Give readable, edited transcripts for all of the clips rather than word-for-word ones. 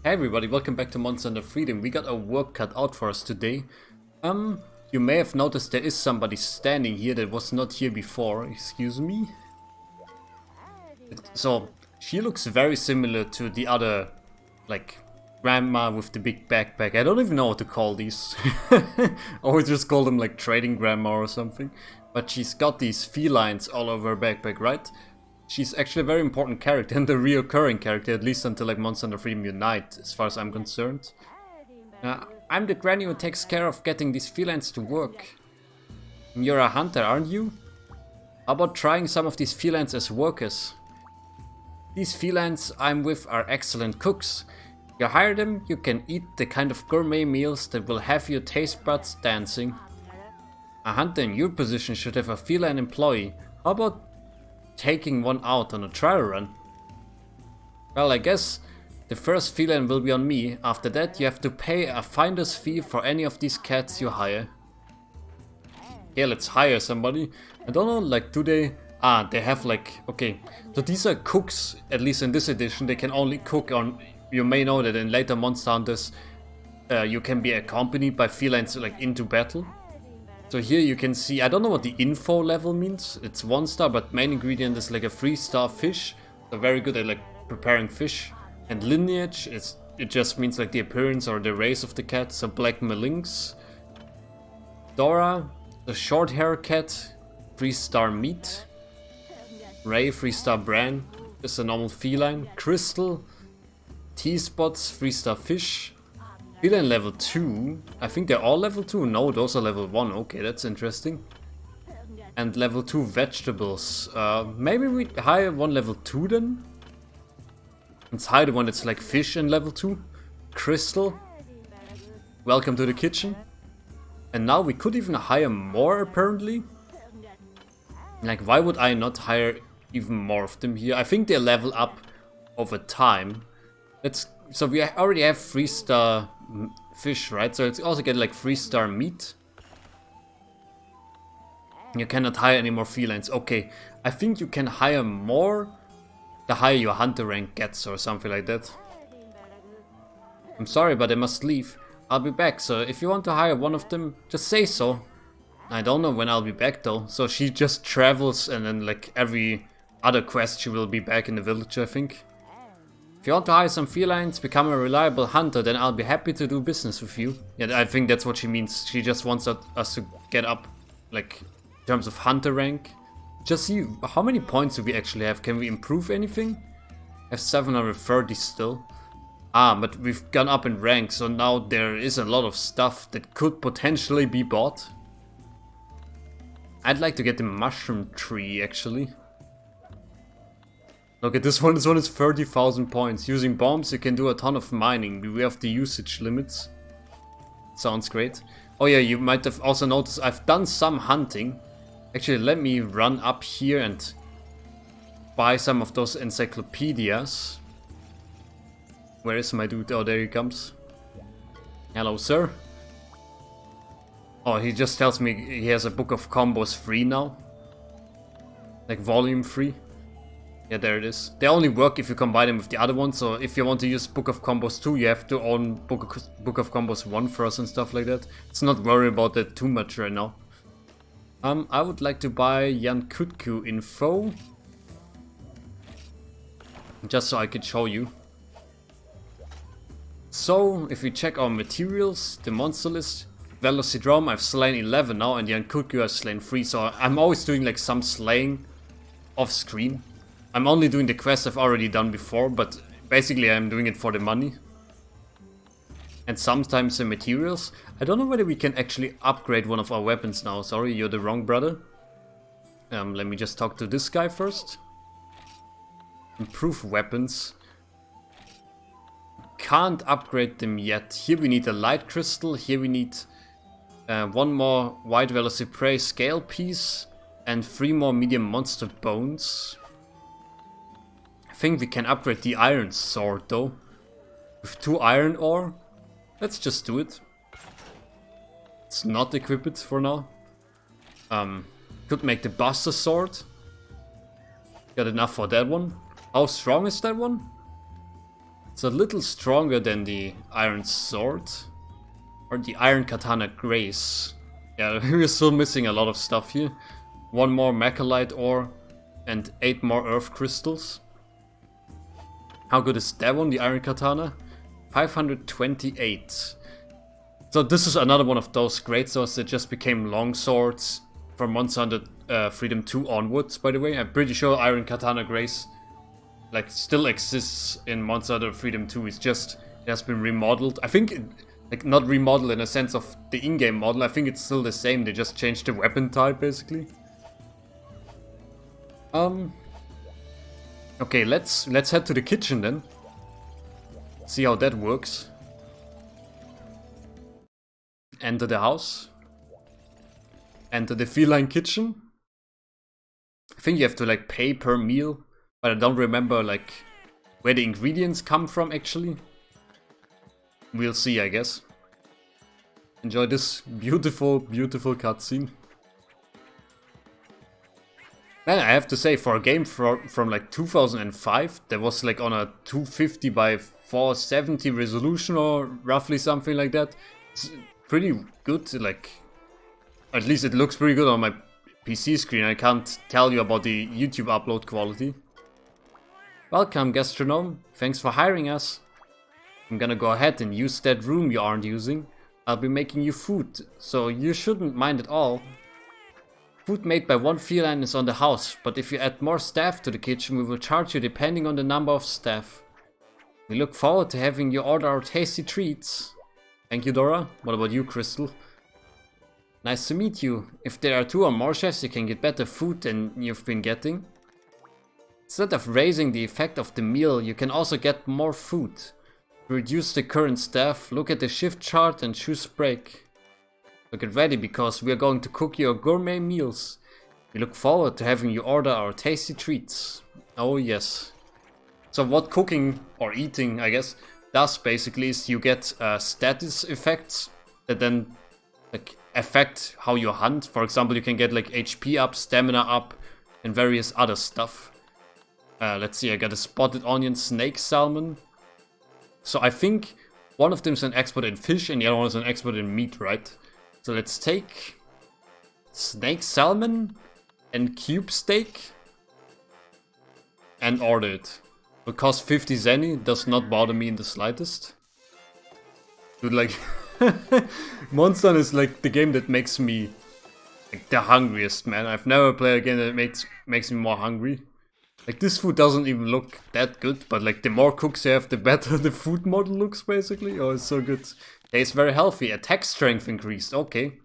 Hey everybody, welcome back to Monster Hunter Freedom. We got our work cut out for us today. You may have noticed there is somebody standing here that was not here before. Excuse me? So, she looks very similar to the other, like, grandma with the big backpack. I don't even know what to call these. Always just call them like trading grandma or something. But she's got these felines all over her backpack, right? She's actually a very important character and a reoccurring character, at least until like Monster Hunter Freedom Unite, as far as I'm concerned. I'm the granny who takes care of getting these felines to work. You're a hunter, aren't you? How about trying some of these felines as workers? These felines I'm with are excellent cooks. You hire them, you can eat the kind of gourmet meals that will have your taste buds dancing. A hunter in your position should have a feline employee. How about taking one out on a trial run? Well, I guess the first feline will be on me. After that, you have to pay a finder's fee for any of these cats you hire. Yeah, let's hire somebody. I don't know, like, do they... they have like... Okay, so these are cooks, at least in this edition. They can only cook on... You may know that in later Monster Hunters, you can be accompanied by felines like into battle. So here you can see, I don't know what the info level means. It's 1 star, but main ingredient is like a 3-star fish. So very good at like preparing fish. And lineage, it just means like the appearance or the race of the cat. So black Malinx. Dora, the short hair cat, 3-star meat. Ray, 3-star Bran, just a normal feline. Crystal, T-spots, 3-star fish. Feline level 2. I think they're all level 2. No, those are level 1. Okay, that's interesting. And level 2 vegetables. Maybe we hire one level 2 then? Let's hire the one that's like fish in level 2. Crystal. Welcome to the kitchen. And now we could even hire more apparently. Like, why would I not hire even more of them here? I think they level up over time. So we already have 3-star fish, right? So let's also get like 3-star meat. You cannot hire any more felines. Okay, I think you can hire more the higher your hunter rank gets or something like that. I'm sorry, but I must leave. I'll be back, so if you want to hire one of them, just say so. I don't know when I'll be back though. So she just travels and then like every other quest she will be back in the village, I think. If you want to hire some felines, become a reliable hunter, then I'll be happy to do business with you. Yeah, I think that's what she means. She just wants us to get up, like, in terms of hunter rank. Just see, how many points do we actually have? Can we improve anything? I have 730 still. But we've gone up in rank, so now there is a lot of stuff that could potentially be bought. I'd like to get the mushroom tree, actually. Look at this one is 30,000 points. Using bombs you can do a ton of mining. Beware of the usage limits. Sounds great. Oh yeah, you might have also noticed I've done some hunting. Actually, let me run up here and buy some of those encyclopedias. Where is my dude? Oh, there he comes. Hello, sir. Oh, he just tells me he has a book of combos free now. Like volume free. Yeah, there it is. They only work if you combine them with the other one, so if you want to use Book of Combos 2, you have to own Book of Combos 1 first and stuff like that. Let's not worry about that too much right now. I would like to buy Yian Kut Ku info. Just so I could show you. So, if we check our materials, the monster list, Velocidrome, I've slain 11 now, and Yian Kut Ku I've slain 3, so I'm always doing like some slaying off screen. I'm only doing the quests I've already done before, but basically I'm doing it for the money. And sometimes the materials. I don't know whether we can actually upgrade one of our weapons now. Sorry, you're the wrong brother. Let me just talk to this guy first. Improve weapons. Can't upgrade them yet. Here we need a light crystal. Here we need one more white Velocidrome scale piece. And 3 more medium monster bones. I think we can upgrade the iron sword though. With 2 iron ore. Let's just do it. It's not equipped for now. Could make the buster sword. Got enough for that one. How strong is that one? It's It's a little stronger than the iron sword. Or the iron katana grace. Yeah, we're still missing a lot of stuff here. 1 more mechalite ore and 8 more earth crystals. How good is that one, the iron katana? 528. So this is another one of those great swords that just became long swords from Monsutā Hantā Freedom 2 onwards, by the way. I'm pretty sure iron katana grace like still exists in Monsutā Hantā Freedom 2. It's just, it has been remodeled. I think like not remodeled in a sense of the in-game model. I think it's still the same. They just changed the weapon type basically. Okay, let's head to the kitchen then. See how that works. Enter the house. Enter the feline kitchen. I think you have to like pay per meal, but I don't remember like where the ingredients come from actually. We'll see, I guess. Enjoy this beautiful, beautiful cutscene. Man, I have to say, for a game from like 2005, that was like on a 250 by 470 resolution or roughly something like that. It's pretty good, like, at least it looks pretty good on my PC screen. I can't tell you about the YouTube upload quality. Welcome, Gendrome. Thanks for hiring us. I'm gonna go ahead and use that room you aren't using. I'll be making you food, so you shouldn't mind at all. Food made by 1 feline is on the house, but if you add more staff to the kitchen, we will charge you depending on the number of staff. We look forward to having you order our tasty treats. Thank you, Dora. What about you, Crystal? Nice to meet you. If there are 2 or more chefs, you can get better food than you've been getting. Instead of raising the effect of the meal, you can also get more food. To reduce the current staff, look at the shift chart and choose break. So get ready because we are going to cook your gourmet meals. We look forward to having you order our tasty treats. Oh yes. So what cooking, or eating I guess, does basically is you get status effects that then like affect how you hunt. For example, you can get like HP up, stamina up, and various other stuff. Let's see, I got a spotted onion snake salmon. So I think one of them is an expert in fish and the other one is an expert in meat, right? So let's take snake salmon and cube steak and order it. It costs 50 zenny, does not bother me in the slightest. Dude, like, Monsutā is like the game that makes me like the hungriest, man. I've never played a game that makes me more hungry. Like, this food doesn't even look that good, but like the more cooks you have, the better the food model looks basically. Oh, it's so good. Tastes very healthy. Attack strength increased, okay.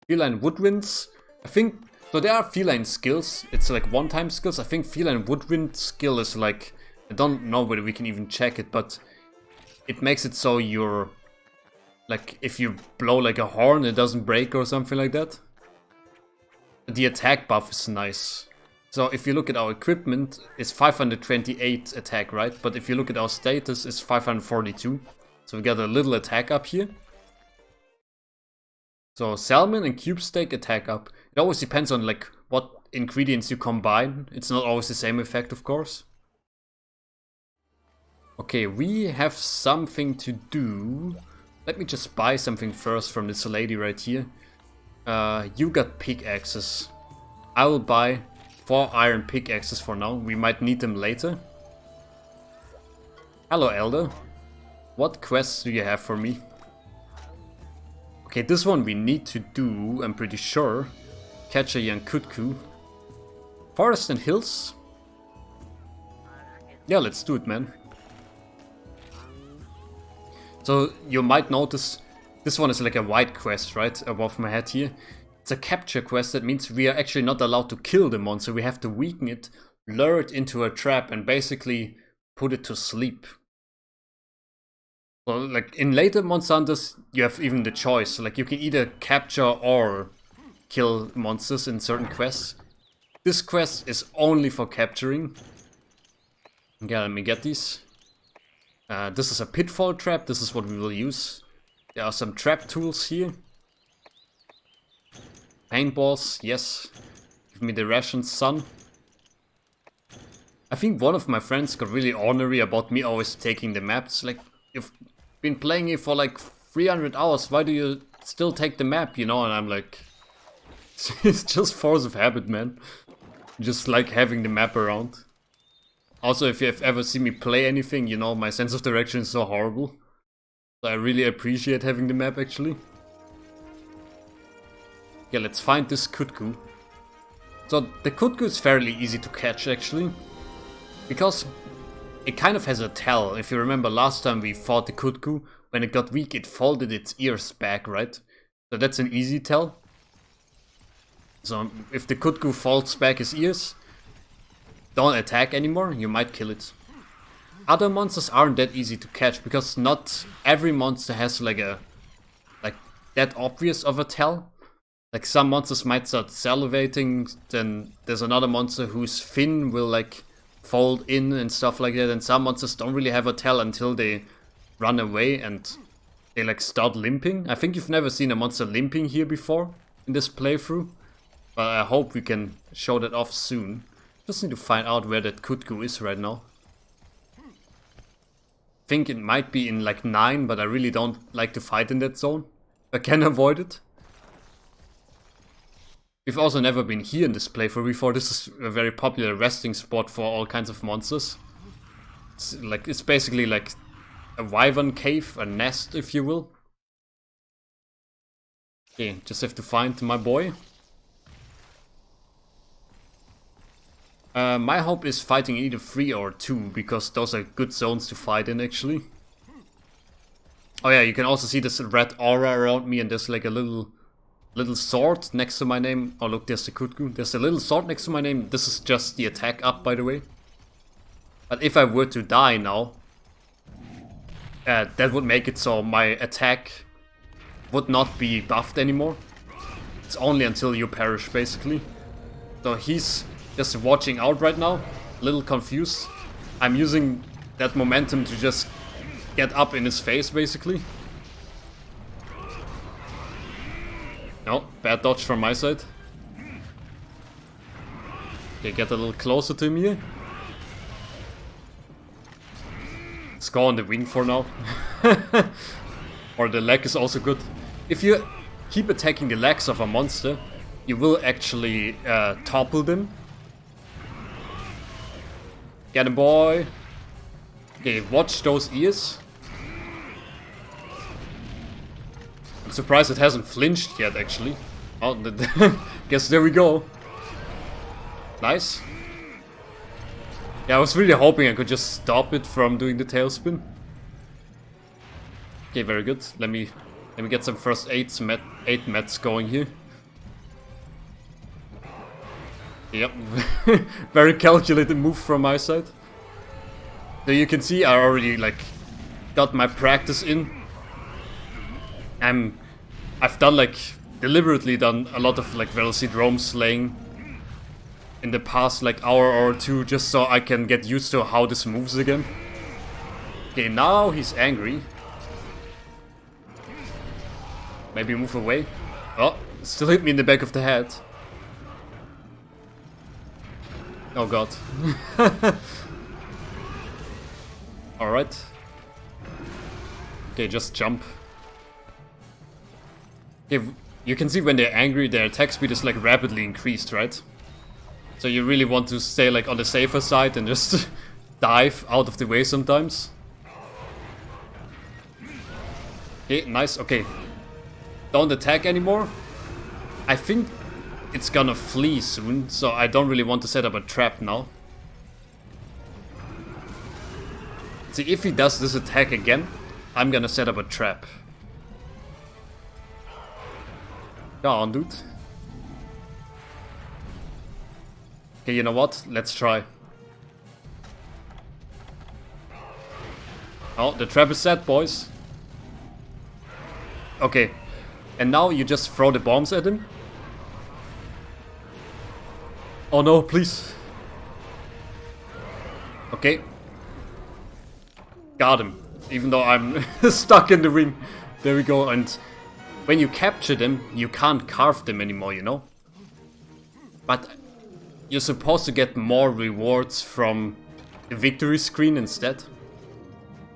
Feline woodwinds. I think, so there are feline skills. It's like one-time skills. I think feline woodwind skill is like, I don't know whether we can even check it, but it makes it so you're, like, if you blow like a horn, it doesn't break or something like that. The attack buff is nice. So if you look at our equipment, it's 528 attack, right? But if you look at our status, it's 542. So we got a little attack up here. So salmon and cube steak attack up. It always depends on like what ingredients you combine. It's not always the same effect, of course. Okay, we have something to do. Let me just buy something first from this lady right here. You got pickaxes. I will buy 4 iron pickaxes for now. We might need them later. Hello, Elder. What quests do you have for me? Okay, this one we need to do, I'm pretty sure. Catch a Yian Kut Ku. Forest and hills? Yeah, let's do it, man. So, you might notice, this one is like a white quest, right? Above my head here. It's a capture quest. That means we are actually not allowed to kill the monster. We have to weaken it, lure it into a trap, and basically put it to sleep. So, like, in later Monsutā Hantās, you have even the choice. Like, you can either capture or kill monsters in certain quests. This quest is only for capturing. Okay, let me get these. This is a pitfall trap. This is what we will use. There are some trap tools here. Paintballs, yes. Give me the rations, son. I think one of my friends got really ornery about me always taking the maps. Like, you've been playing it for like 300 hours, why do you still take the map, you know? And I'm like, it's just force of habit, man. Just like having the map around. Also, if you have ever seen me play anything, you know, my sense of direction is so horrible. So I really appreciate having the map, actually. Yeah, let's find this Kut Ku. So the Kut Ku is fairly easy to catch, actually. Because it kind of has a tell. If you remember last time we fought the Kut Ku, when it got weak it folded its ears back, right? So that's an easy tell. So if the Kut Ku folds back his ears, don't attack anymore, you might kill it. Other monsters aren't that easy to catch, because not every monster has like that obvious of a tell. Like some monsters might start salivating, then there's another monster whose fin will like fold in and stuff like that, and some monsters don't really have a tell until they run away and they like start limping. I think you've never seen a monster limping here before in this playthrough, but I hope we can show that off soon. Just need to find out where that Kut Ku is right now. Think it might be in like 9, but I really don't like to fight in that zone. I can avoid it. We've also never been here in this playthrough before. This is a very popular resting spot for all kinds of monsters. It's basically like a wyvern cave, a nest if you will. Okay, just have to find my boy. My hope is fighting either 3 or 2, because those are good zones to fight in actually. Oh yeah, you can also see this red aura around me, and there's like a little sword next to my name. Oh look, there's the Kut Ku. There's a little sword next to my name. This is just the attack up, by the way. But if I were to die now, that would make it so my attack would not be buffed anymore. It's only until you perish, basically. So he's just watching out right now, a little confused. I'm using that momentum to just get up in his face, basically. No, bad dodge from my side. Okay, get a little closer to him here. Let's go on the wing for now. Or the leg is also good. If you keep attacking the legs of a monster, you will actually topple them. Get him, boy. Okay, watch those ears. I'm surprised it hasn't flinched yet, actually. Oh, guess there we go. Nice. Yeah, I was really hoping I could just stop it from doing the tailspin. Okay, very good. Let me get some first aid meds going here. Yep, very calculated move from my side. So you can see I already like got my practice in. I've done like deliberately done a lot of like Velocidrome slaying in the past like hour or two, just so I can get used to how this moves again. Okay, now he's angry. Maybe move away. Oh, still hit me in the back of the head. Oh god. Alright. Okay, just jump. Okay, you can see when they're angry, their attack speed is like rapidly increased, right? So you really want to stay like on the safer side and just dive out of the way sometimes. Okay, nice, okay. Don't attack anymore. I think it's gonna flee soon, so I don't really want to set up a trap now. See, if he does this attack again, I'm gonna set up a trap. Go on, dude. Okay, you know what? Let's try. Oh, the trap is set, boys. Okay. And now you just throw the bombs at him. Oh no, please. Okay. Got him. Even though I'm stuck in the ring. There we go. And when you capture them, you can't carve them anymore, you know? But you're supposed to get more rewards from the victory screen instead.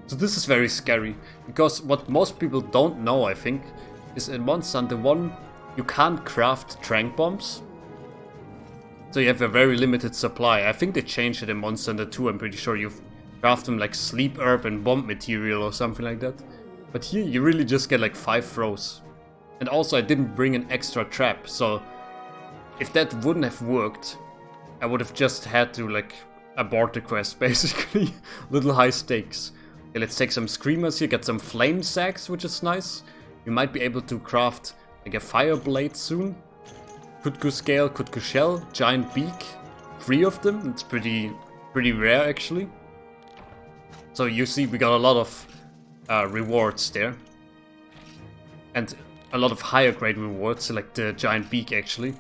So this is very scary, because what most people don't know, I think, is in Monsutā Hantā 1 you can't craft trank bombs. So you have a very limited supply. I think they changed it in Monsutā Hantā 2, I'm pretty sure you craft them like sleep herb and bomb material or something like that. But here you really just get like 5 throws. And also I didn't bring an extra trap, so if that wouldn't have worked, I would have just had to like abort the quest basically. Little high stakes. Okay, let's take some screamers here, get some flame sacks, which is nice. We might be able to craft like a fire blade soon. Kut Ku scale, Kut Ku shell, giant beak. 3 of them, it's pretty rare actually. So you see we got a lot of rewards there. And a lot of higher grade rewards, like the giant beak actually.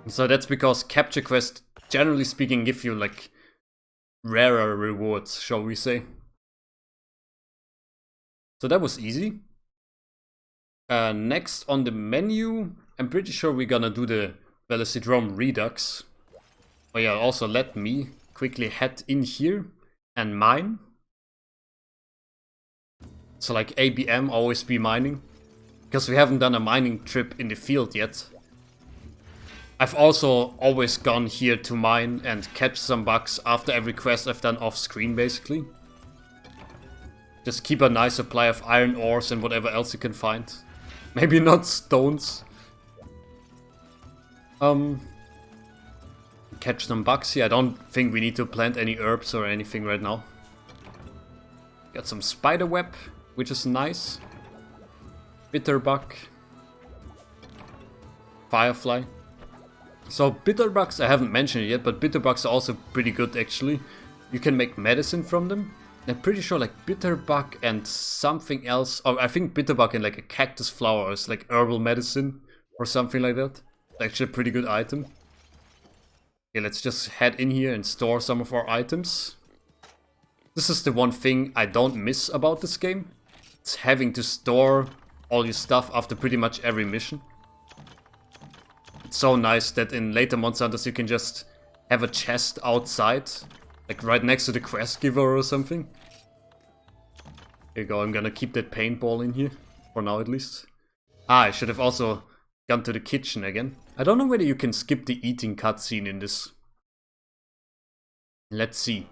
So that's because capture quests, generally speaking, give you like rarer rewards, shall we say. So that was easy. Next on the menu, I'm pretty sure we're gonna do the Velocidrome Redux. Oh yeah, also let me quickly head in here and mine. So like ABM, always be mining. Because we haven't done a mining trip in the field yet. I've also always gone here to mine and catch some bugs after every quest I've done off screen basically. Just keep a nice supply of iron ores and whatever else you can find. Maybe not stones. Catch some bugs here. I don't think we need to plant any herbs or anything right now. Got some spider web, which is nice. Bitterbug. Firefly. So bitterbugs I haven't mentioned it yet, but bitterbugs are also pretty good actually. You can make medicine from them. I'm pretty sure like bitterbug and something else. Oh, I think bitterbug and like a cactus flower is like herbal medicine or something like that. It's actually a pretty good item. Okay, let's just head in here and store some of our items. This is the one thing I don't miss about this game. It's having to store all your stuff after pretty much every mission. It's so nice that in later Monsutā Hantās you can just have a chest outside. Like right next to the quest giver or something. Here you go, I'm gonna keep that paintball in here. For now at least. Ah, I should have also gone to the kitchen again. I don't know whether you can skip the eating cutscene in this. Let's see.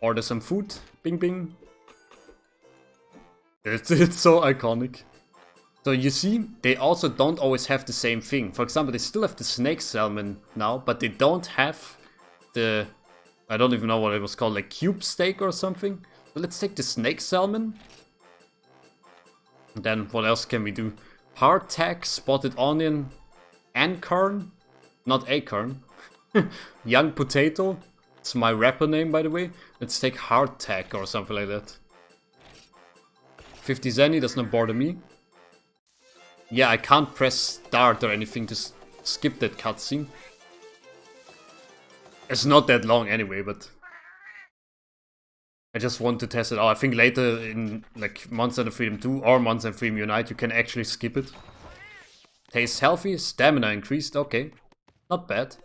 Order some food. Bing bing. It's so iconic. So you see, they also don't always have the same thing. For example, they still have the snake salmon now, but they don't have the... I don't even know what it was called, like cube steak or something. So let's take the snake salmon. And then what else can we do? Hardtack, spotted onion, acorn. Not acorn. Young potato. It's my rapper name, by the way. Let's take hardtack or something like that. 50 zenny, does not bother me. Yeah, I can't press start or anything to skip that cutscene. It's not that long anyway, but I just want to test it out. I think later in like Monsutā Hantā Freedom 2 or Monsutā Hantā Freedom Unite you can actually skip it. Tastes healthy, stamina increased, okay. Not bad.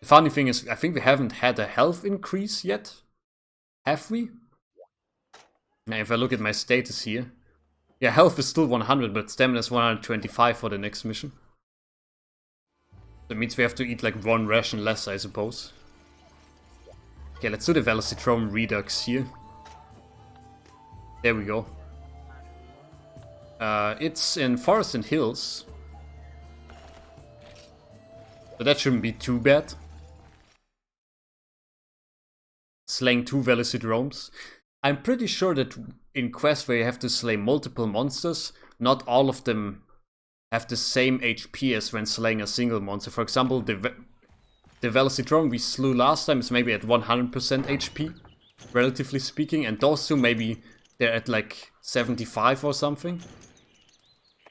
The funny thing is, I think we haven't had a health increase yet. Have we? Now if I look at my status here. Yeah, health is still 100, but stamina is 125 for the next mission. That means we have to eat like 1 ration less, I suppose. Okay, let's do the Velocidrome Redux here. There we go. It's in Forest and Hills. But that shouldn't be too bad. Slaying 2 Velocidromes. I'm pretty sure that in quests where you have to slay multiple monsters, not all of them have the same HP as when slaying a single monster. For example, the Velocidrome we slew last time is maybe at 100% HP, relatively speaking, and those two maybe they're at like 75 or something.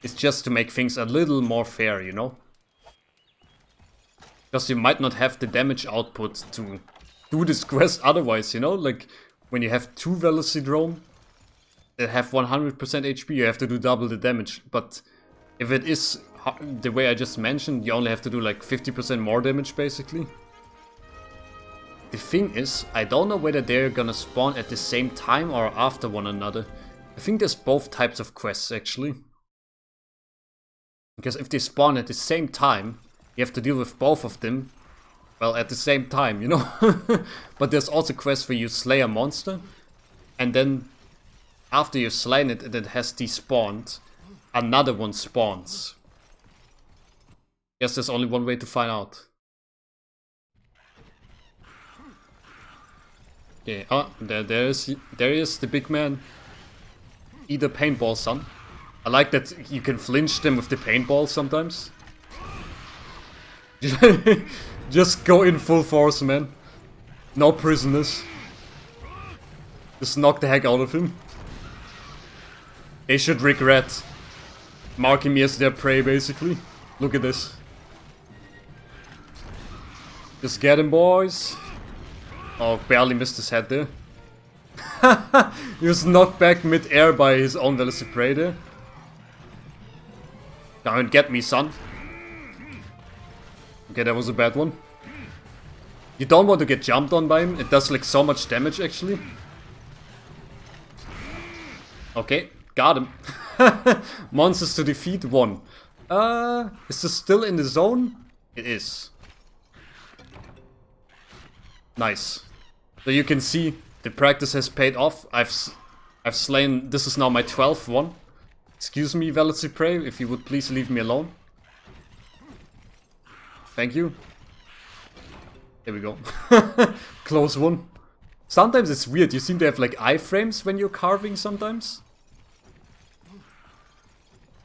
It's just to make things a little more fair, you know? Because you might not have the damage output to do this quest otherwise, you know? Like, when you have 2 Velocidrome that have 100% HP, you have to do double the damage. But if it is the way I just mentioned, you only have to do like 50% more damage basically. The thing is, I don't know whether they're gonna spawn at the same time or after one another. I think there's both types of quests actually. Because if they spawn at the same time, you have to deal with both of them. Well, at the same time, you know. But there's also quests where you slay a monster, and then after you've slain it and it has despawned, another one spawns. Guess there's only one way to find out. Okay, oh, there is the big man. Eat a paintball, son. I like that you can flinch them with the paintball sometimes. Just go in full force, man. No prisoners. Just knock the heck out of him. They should regret marking me as their prey, basically. Look at this. Just get him, boys. Oh, barely missed his head there. He was knocked back mid-air by his own Velocidrome there. Come and get me, son. Okay, that was a bad one. You don't want to get jumped on by him. It does like so much damage, actually. Okay, got him. Monsters to defeat 1. Is this still in the zone? It is. Nice. So you can see the practice has paid off. I've slain. This is now my 12th one. Excuse me, Velocidrome, if you would please leave me alone. Thank you. There we go. Close one. Sometimes it's weird. You seem to have like iframes when you're carving sometimes.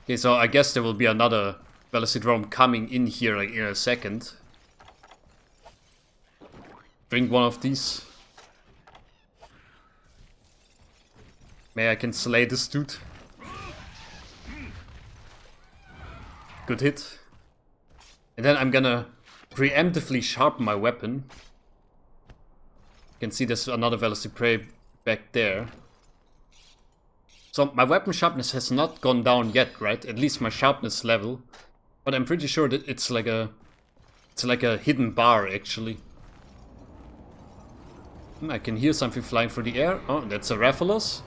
Okay, so I guess there will be another Velocidrome coming in here like in a second. Drink one of these. May I can slay this dude. Good hit. And then I'm gonna preemptively sharpen my weapon. You can see there's another Velocidrome back there. So my weapon sharpness has not gone down yet, right? At least my sharpness level. But I'm pretty sure that it's like a hidden bar actually. I can hear something flying through the air. Oh, that's a Rathalos.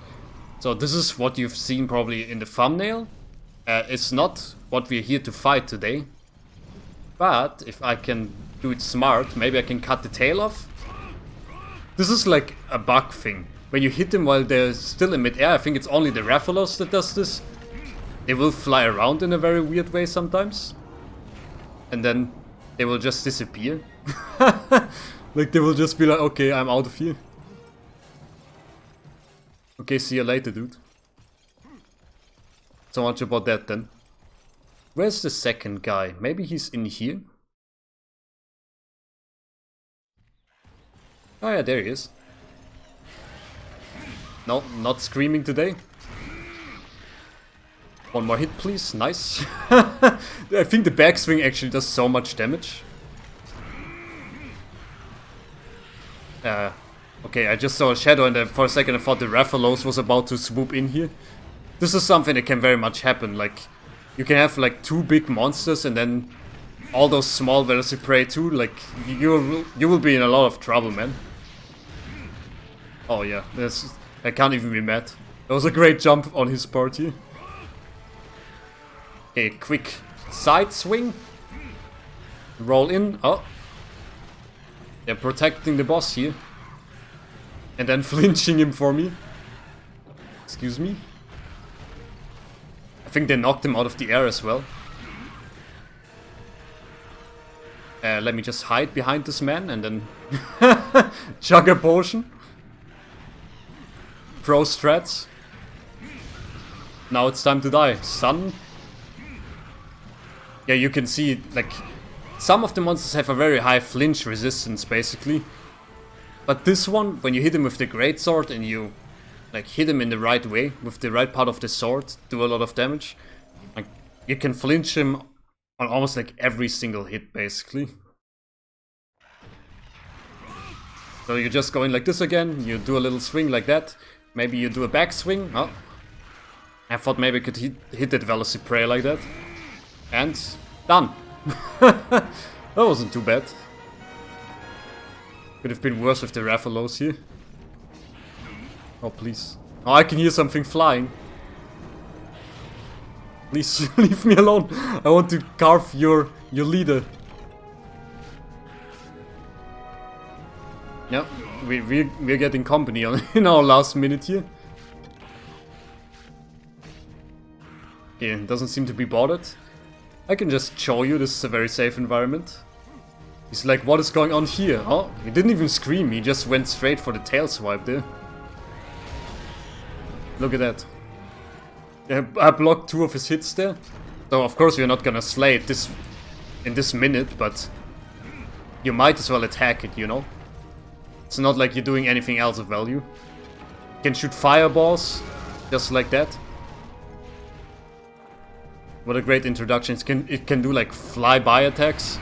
So this is what you've seen probably in the thumbnail. It's not what we're here to fight today. But if I can do it smart, maybe I can cut the tail off. This is like a bug thing. When you hit them while they're still in mid-air, I think it's only the Rathalos that does this. They will fly around in a very weird way sometimes. And then they will just disappear. Like they will just be like, okay, I'm out of here. Okay, see you later, dude. So much about that then. Where's the second guy? Maybe he's in here? Oh yeah, there he is. No, not screaming today. One more hit, please. Nice. I think the backswing actually does so much damage. Okay, I just saw a shadow and for a second I thought the Rathalos was about to swoop in here. This is something that can very much happen. Like, you can have like 2 big monsters and then all those small Velocidrome too. Like, you will be in a lot of trouble, man. Oh yeah, I can't even be mad. That was a great jump on his part here. Okay, quick side swing. Roll in. Oh. They're protecting the boss here. And then flinching him for me. Excuse me. I think they knocked him out of the air as well. Let me just hide behind this man and then chug a potion. Pro strats. Now it's time to die, son. Yeah, you can see, like, some of the monsters have a very high flinch resistance, basically. But this one, when you hit him with the greatsword and you, like, hit him in the right way, with the right part of the sword, do a lot of damage, like, you can flinch him on almost, like, every single hit, basically. So you just go in like this again, you do a little swing like that, maybe you do a back swing. Oh, I thought maybe I could hit that Velocidrome like that. And done. That wasn't too bad. Could have been worse with the Rathalos here. Oh, please. Oh, I can hear something flying. Please leave me alone. I want to carve your leader. Yeah, we're getting company on in our last minute here. Okay, doesn't seem to be bothered. I can just show you this is a very safe environment. He's like, what is going on here? Oh, he didn't even scream, he just went straight for the tail swipe there. Look at that. Yeah, I blocked 2 of his hits there. So of course we're not gonna slay it in this minute, but you might as well attack it, you know? It's not like you're doing anything else of value. You can shoot fireballs, just like that. What a great introduction. It can do like flyby attacks.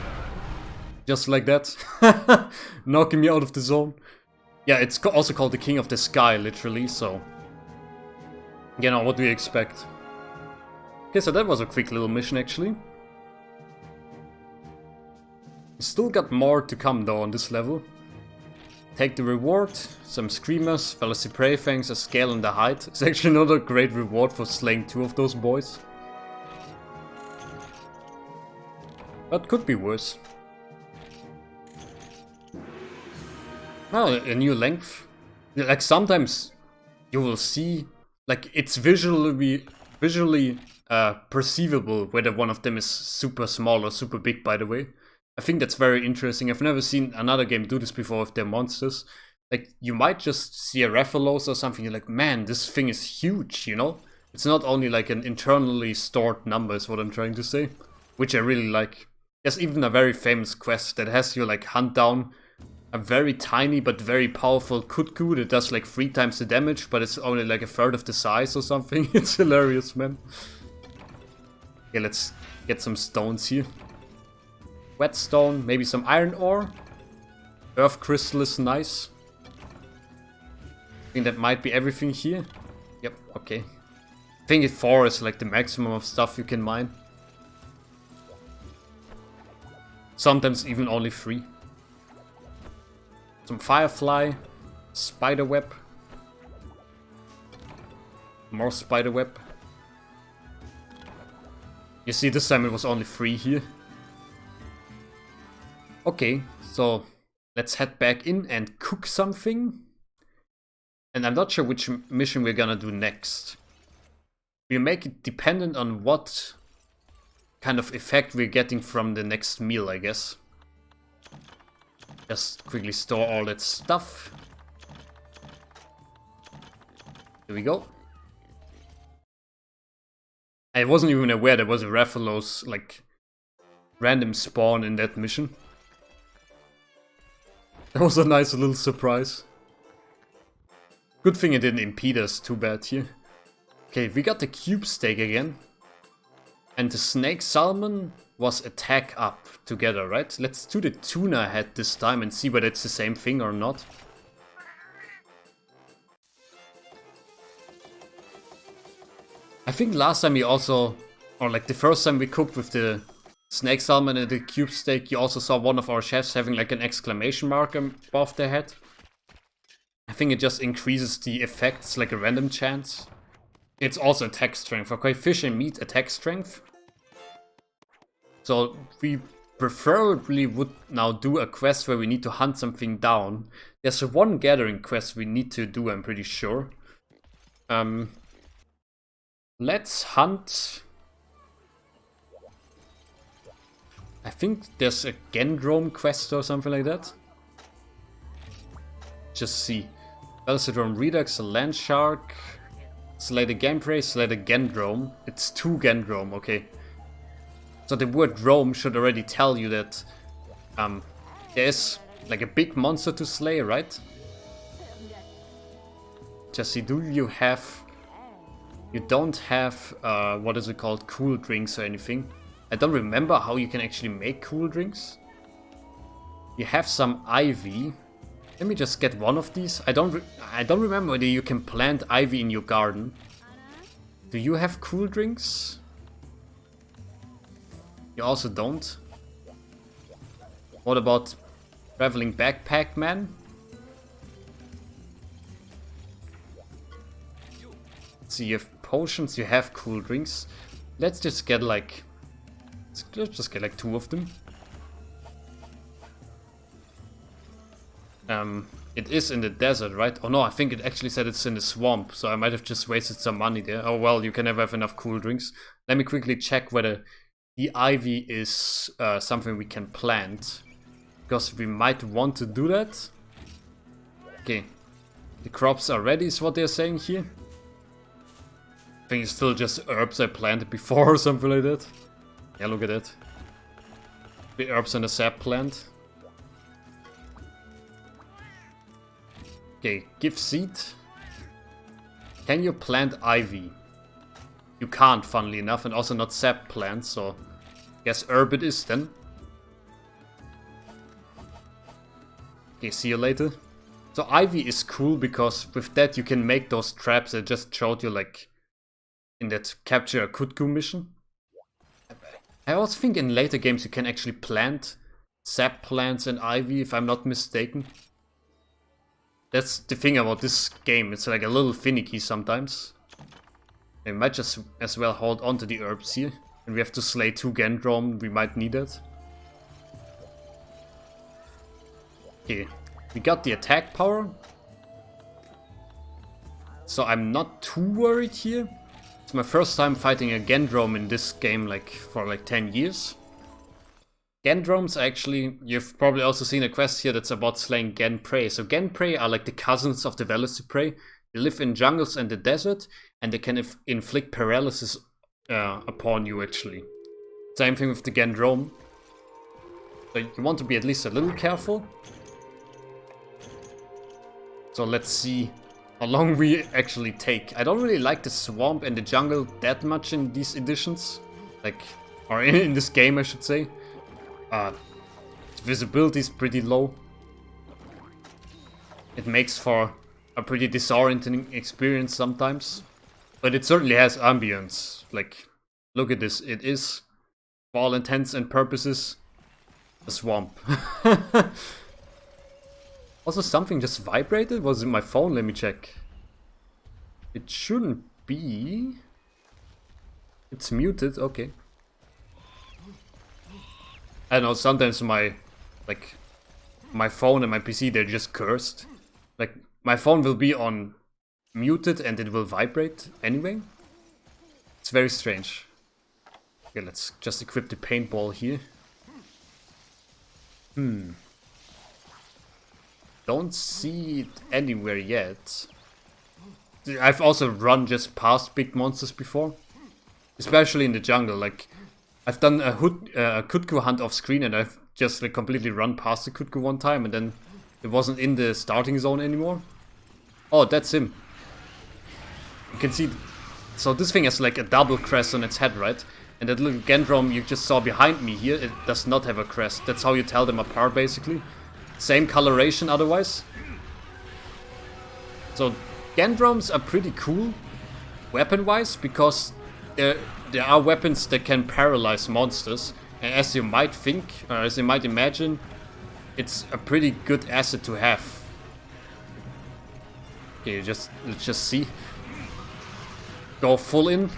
Just like that. Knocking me out of the zone. Yeah, it's also called the King of the Sky, literally, so... You know, what do you expect? Okay, so that was a quick little mission, actually. We still got more to come, though, on this level. Take the reward, some Screamers, Velocidrome Fangs, a scale and a height. It's actually another great reward for slaying 2 of those boys. But could be worse. Oh, a new length. Like sometimes you will see, like it's visually perceivable whether one of them is super small or super big, by the way. I think that's very interesting. I've never seen another game do this before with their monsters. Like you might just see a Rathalos or something, you're like, man, this thing is huge, you know? It's not only like an internally stored number is what I'm trying to say. Which I really like. There's even a very famous quest that has you like hunt down a very tiny but very powerful Kut Ku that does like 3 times the damage, but it's only like a third of the size or something. It's hilarious, man. Okay, let's get some stones here. Whetstone, maybe some iron ore. Earth crystal is nice. I think that might be everything here. Yep, okay. I think 4 is like the maximum of stuff you can mine. Sometimes even only 3. Some firefly, spiderweb. More spiderweb. You see, this time it was only 3 here. Okay, so let's head back in and cook something. And I'm not sure which mission we're gonna do next. We make it dependent on what kind of effect we're getting from the next meal, I guess. Just quickly store all that stuff. Here we go. I wasn't even aware there was a Rathalos, like, random spawn in that mission. That was a nice little surprise. Good thing it didn't impede us too bad here. Okay, we got the cube steak again. And the snake salmon was attack up together, right? Let's do the tuna head this time and see whether it's the same thing or not. I think last time we also, or like the first time we cooked with the snake salmon and the cube steak, you also saw one of our chefs having like an exclamation mark above their head. I think it just increases the effects, like a random chance. It's also attack strength. Okay, fish and meat attack strength. So we preferably would now do a quest where we need to hunt something down. There's one gathering quest we need to do, I'm pretty sure. Let's hunt. I think there's a Gendrome quest or something like that. Just see. Velocidrome Redux, a land shark. Slay the Gameprey, slay the Gendrome. It's 2 Gendrome, okay. So the word drome should already tell you that there's like a big monster to slay, right? Jesse, do you have... You don't have, what is it called, cool drinks or anything. I don't remember how you can actually make cool drinks. You have some ivy. Let me just get one of these. I don't remember whether you can plant ivy in your garden. Do you have cool drinks? You also don't. What about traveling backpack man? So you have potions, you have cool drinks. Let's just get like... Let's just get like 2 of them. It is in the desert, right? Oh no, I think it actually said it's in the swamp, so I might have just wasted some money there. Oh well, you can never have enough cool drinks. Let me quickly check whether the ivy is something we can plant, because we might want to do that. Okay, the crops are ready is what they're saying here. I think it's still just herbs I planted before or something like that. Yeah, look at that. The herbs and a sap plant. Okay, give seed. Can you plant ivy? You can't, funnily enough, and also not sap plants, so guess herb it is then. Okay, see you later. So ivy is cool because with that you can make those traps I just showed you, like in that capture a Kut Ku mission. I also think in later games you can actually plant sap plants and ivy, if I'm not mistaken. That's the thing about this game, it's like a little finicky sometimes. We might just as well hold on to the herbs here. And we have to slay 2 Gendrome, we might need it. Okay, we got the attack power. So I'm not too worried here. It's my first time fighting a Gendrome in this game, like for like 10 years. Gendromes actually, you've probably also seen a quest here that's about slaying Gen Prey. So Gen Prey are like the cousins of the Velocidrome. They live in jungles and the desert, and they can inflict paralysis upon you actually. Same thing with the Gendrome. So you want to be at least a little careful. So let's see how long we actually take. I don't really like the swamp and the jungle that much in these editions. Like, or in this game I should say. Visibility is pretty low. It makes for a pretty disorienting experience sometimes. But it certainly has ambience. Like, look at this. It is, for all intents and purposes, a swamp. Also, something just vibrated? Was it my phone? Let me check. It shouldn't be. It's muted, okay. I don't know, sometimes my phone and my PC, they're just cursed. Like, my phone will be on muted and it will vibrate anyway. It's very strange. Okay, let's just equip the paintball here. Don't see it anywhere yet. I've also run just past big monsters before. Especially in the jungle, like... I've done a Kut Ku hunt off screen and I've just like completely run past the Kut Ku one time and then it wasn't in the starting zone anymore. Oh, that's him. You can see, so this thing has like a double crest on its head, right? And that little Gendrome you just saw behind me here, it does not have a crest. That's how you tell them apart basically. Same coloration otherwise. So Gendromes are pretty cool weapon-wise because there are weapons that can paralyze monsters, and as you might think, or as you might imagine, it's a pretty good asset to have. Okay, let's just see. Go full in.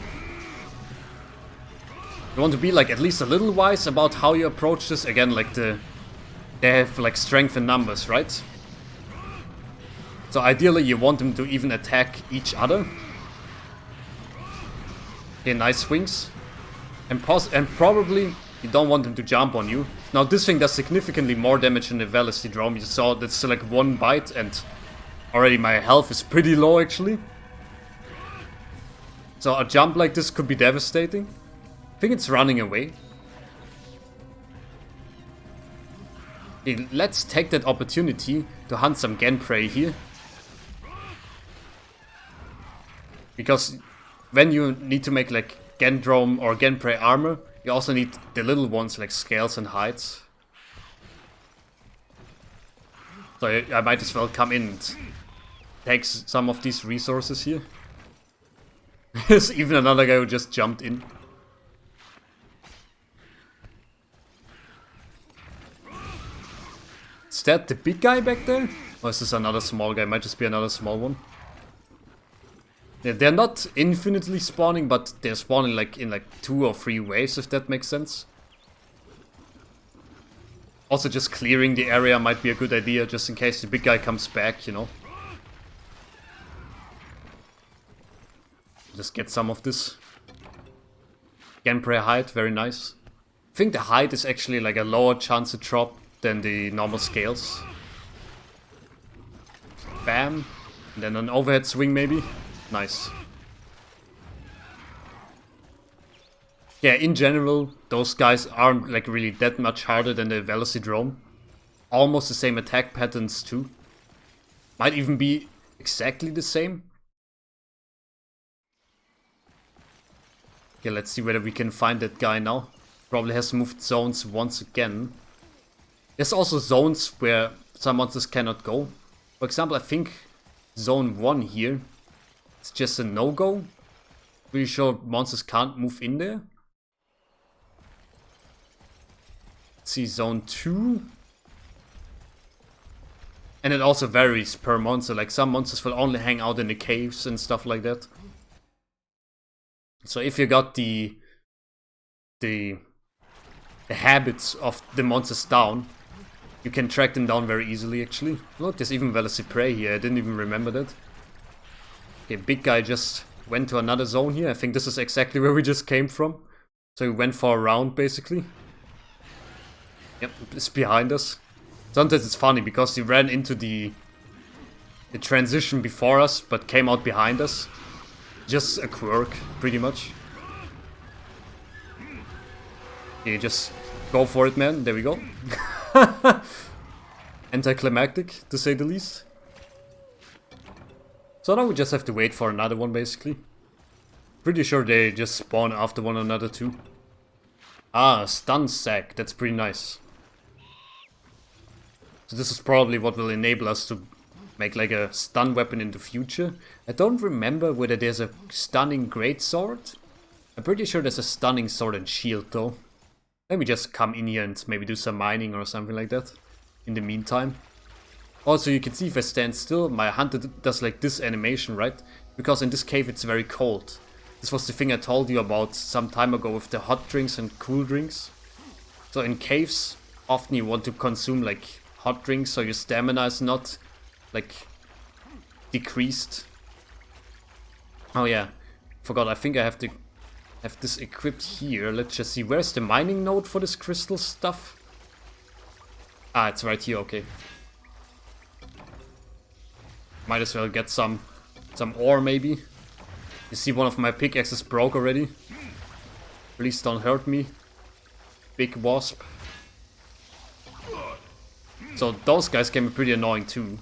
You want to be like at least a little wise about how you approach this. Again, like they have like strength in numbers, right? So ideally you want them to even attack each other. Okay, nice swings. And probably you don't want them to jump on you. Now this thing does significantly more damage than the Velocidrome. You saw that's like 1 bite and already my health is pretty low actually. So a jump like this could be devastating. I think it's running away. Okay, let's take that opportunity to hunt some Gen Prey here. Because when you need to make like Gendrome or Gen Prey armor, you also need the little ones like scales and hides. So I might as well come in and take some of these resources here. There's even another guy who just jumped in. Is that the big guy back there? Or is this another small guy? Might just be another small one. Yeah, they're not infinitely spawning, but they're spawning like in like 2 or 3 waves, if that makes sense. Also, just clearing the area might be a good idea, just in case the big guy comes back, you know. Just get some of this. Gameplay height, very nice. I think the height is actually like a lower chance to drop than the normal scales. Bam. And then an overhead swing maybe. Nice. Yeah, in general, those guys aren't like really that much harder than the Velocidrome. Almost the same attack patterns too. Might even be exactly the same. Okay, let's see whether we can find that guy now. Probably has moved zones once again. There's also zones where some monsters cannot go. For example, I think zone 1 here, it's just a no-go. Pretty sure monsters can't move in there. Let's see, zone 2. And it also varies per monster, like some monsters will only hang out in the caves and stuff like that. So if you got the habits of the monsters down, you can track them down very easily actually. Look, there's even Velocidrome here, I didn't even remember that. Okay, big guy just went to another zone here. I think this is exactly where we just came from. So he went for a round basically. Yep, it's behind us. Sometimes it's funny because he ran into the transition before us, but came out behind us. Just a quirk, pretty much. Okay, just go for it, man. There we go. Anticlimactic, to say the least. So now we just have to wait for another one, basically. Pretty sure they just spawn after one another, too. Ah, stun sack. That's pretty nice. So this is probably what will enable us to make like a stun weapon in the future. I don't remember whether there's a stunning greatsword. I'm pretty sure there's a stunning sword and shield though. Let me just come in here and maybe do some mining or something like that in the meantime. Also, you can see if I stand still, my hunter does like this animation, right? Because in this cave it's very cold. This was the thing I told you about some time ago with the hot drinks and cool drinks. So in caves, often you want to consume like hot drinks so your stamina is not like decreased. Oh yeah, forgot, I think I have to have this equipped here. Let's just see, where's the mining node for this crystal stuff? Ah, it's right here, okay. Might as well get some ore maybe. You see one of my pickaxes broke already. Please don't hurt me. Big wasp. So those guys can be pretty annoying too.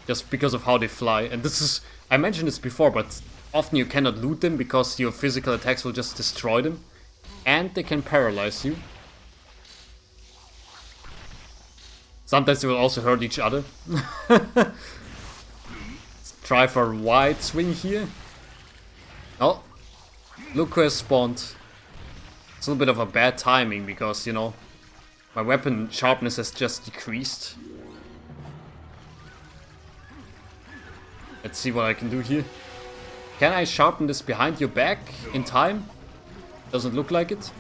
Just because of how they fly. And this is, I mentioned this before, but often you cannot loot them because your physical attacks will just destroy them. And they can paralyze you. Sometimes they will also hurt each other. Let's try for a wide swing here. Oh, look who has spawned. It's a little bit of a bad timing because, you know, my weapon sharpness has just decreased. Let's see what I can do here. Can I sharpen this behind your back in time? Doesn't look like it.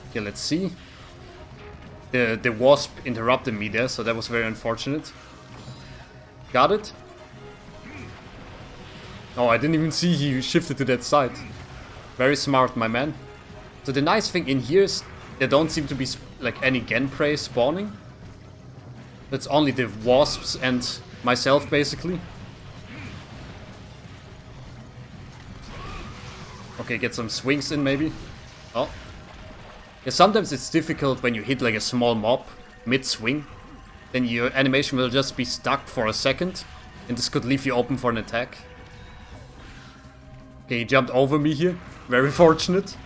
Okay, let's see. The wasp interrupted me there, so that was very unfortunate. Got it? Oh, I didn't even see he shifted to that side. Very smart, my man. So the nice thing in here is there don't seem to be like any Gen prey spawning. It's only the wasps and myself, basically. Okay, get some swings in, maybe. Oh. Yeah, sometimes it's difficult when you hit like a small mob mid-swing. Then your animation will just be stuck for a second. And this could leave you open for an attack. Okay, he jumped over me here. Very fortunate.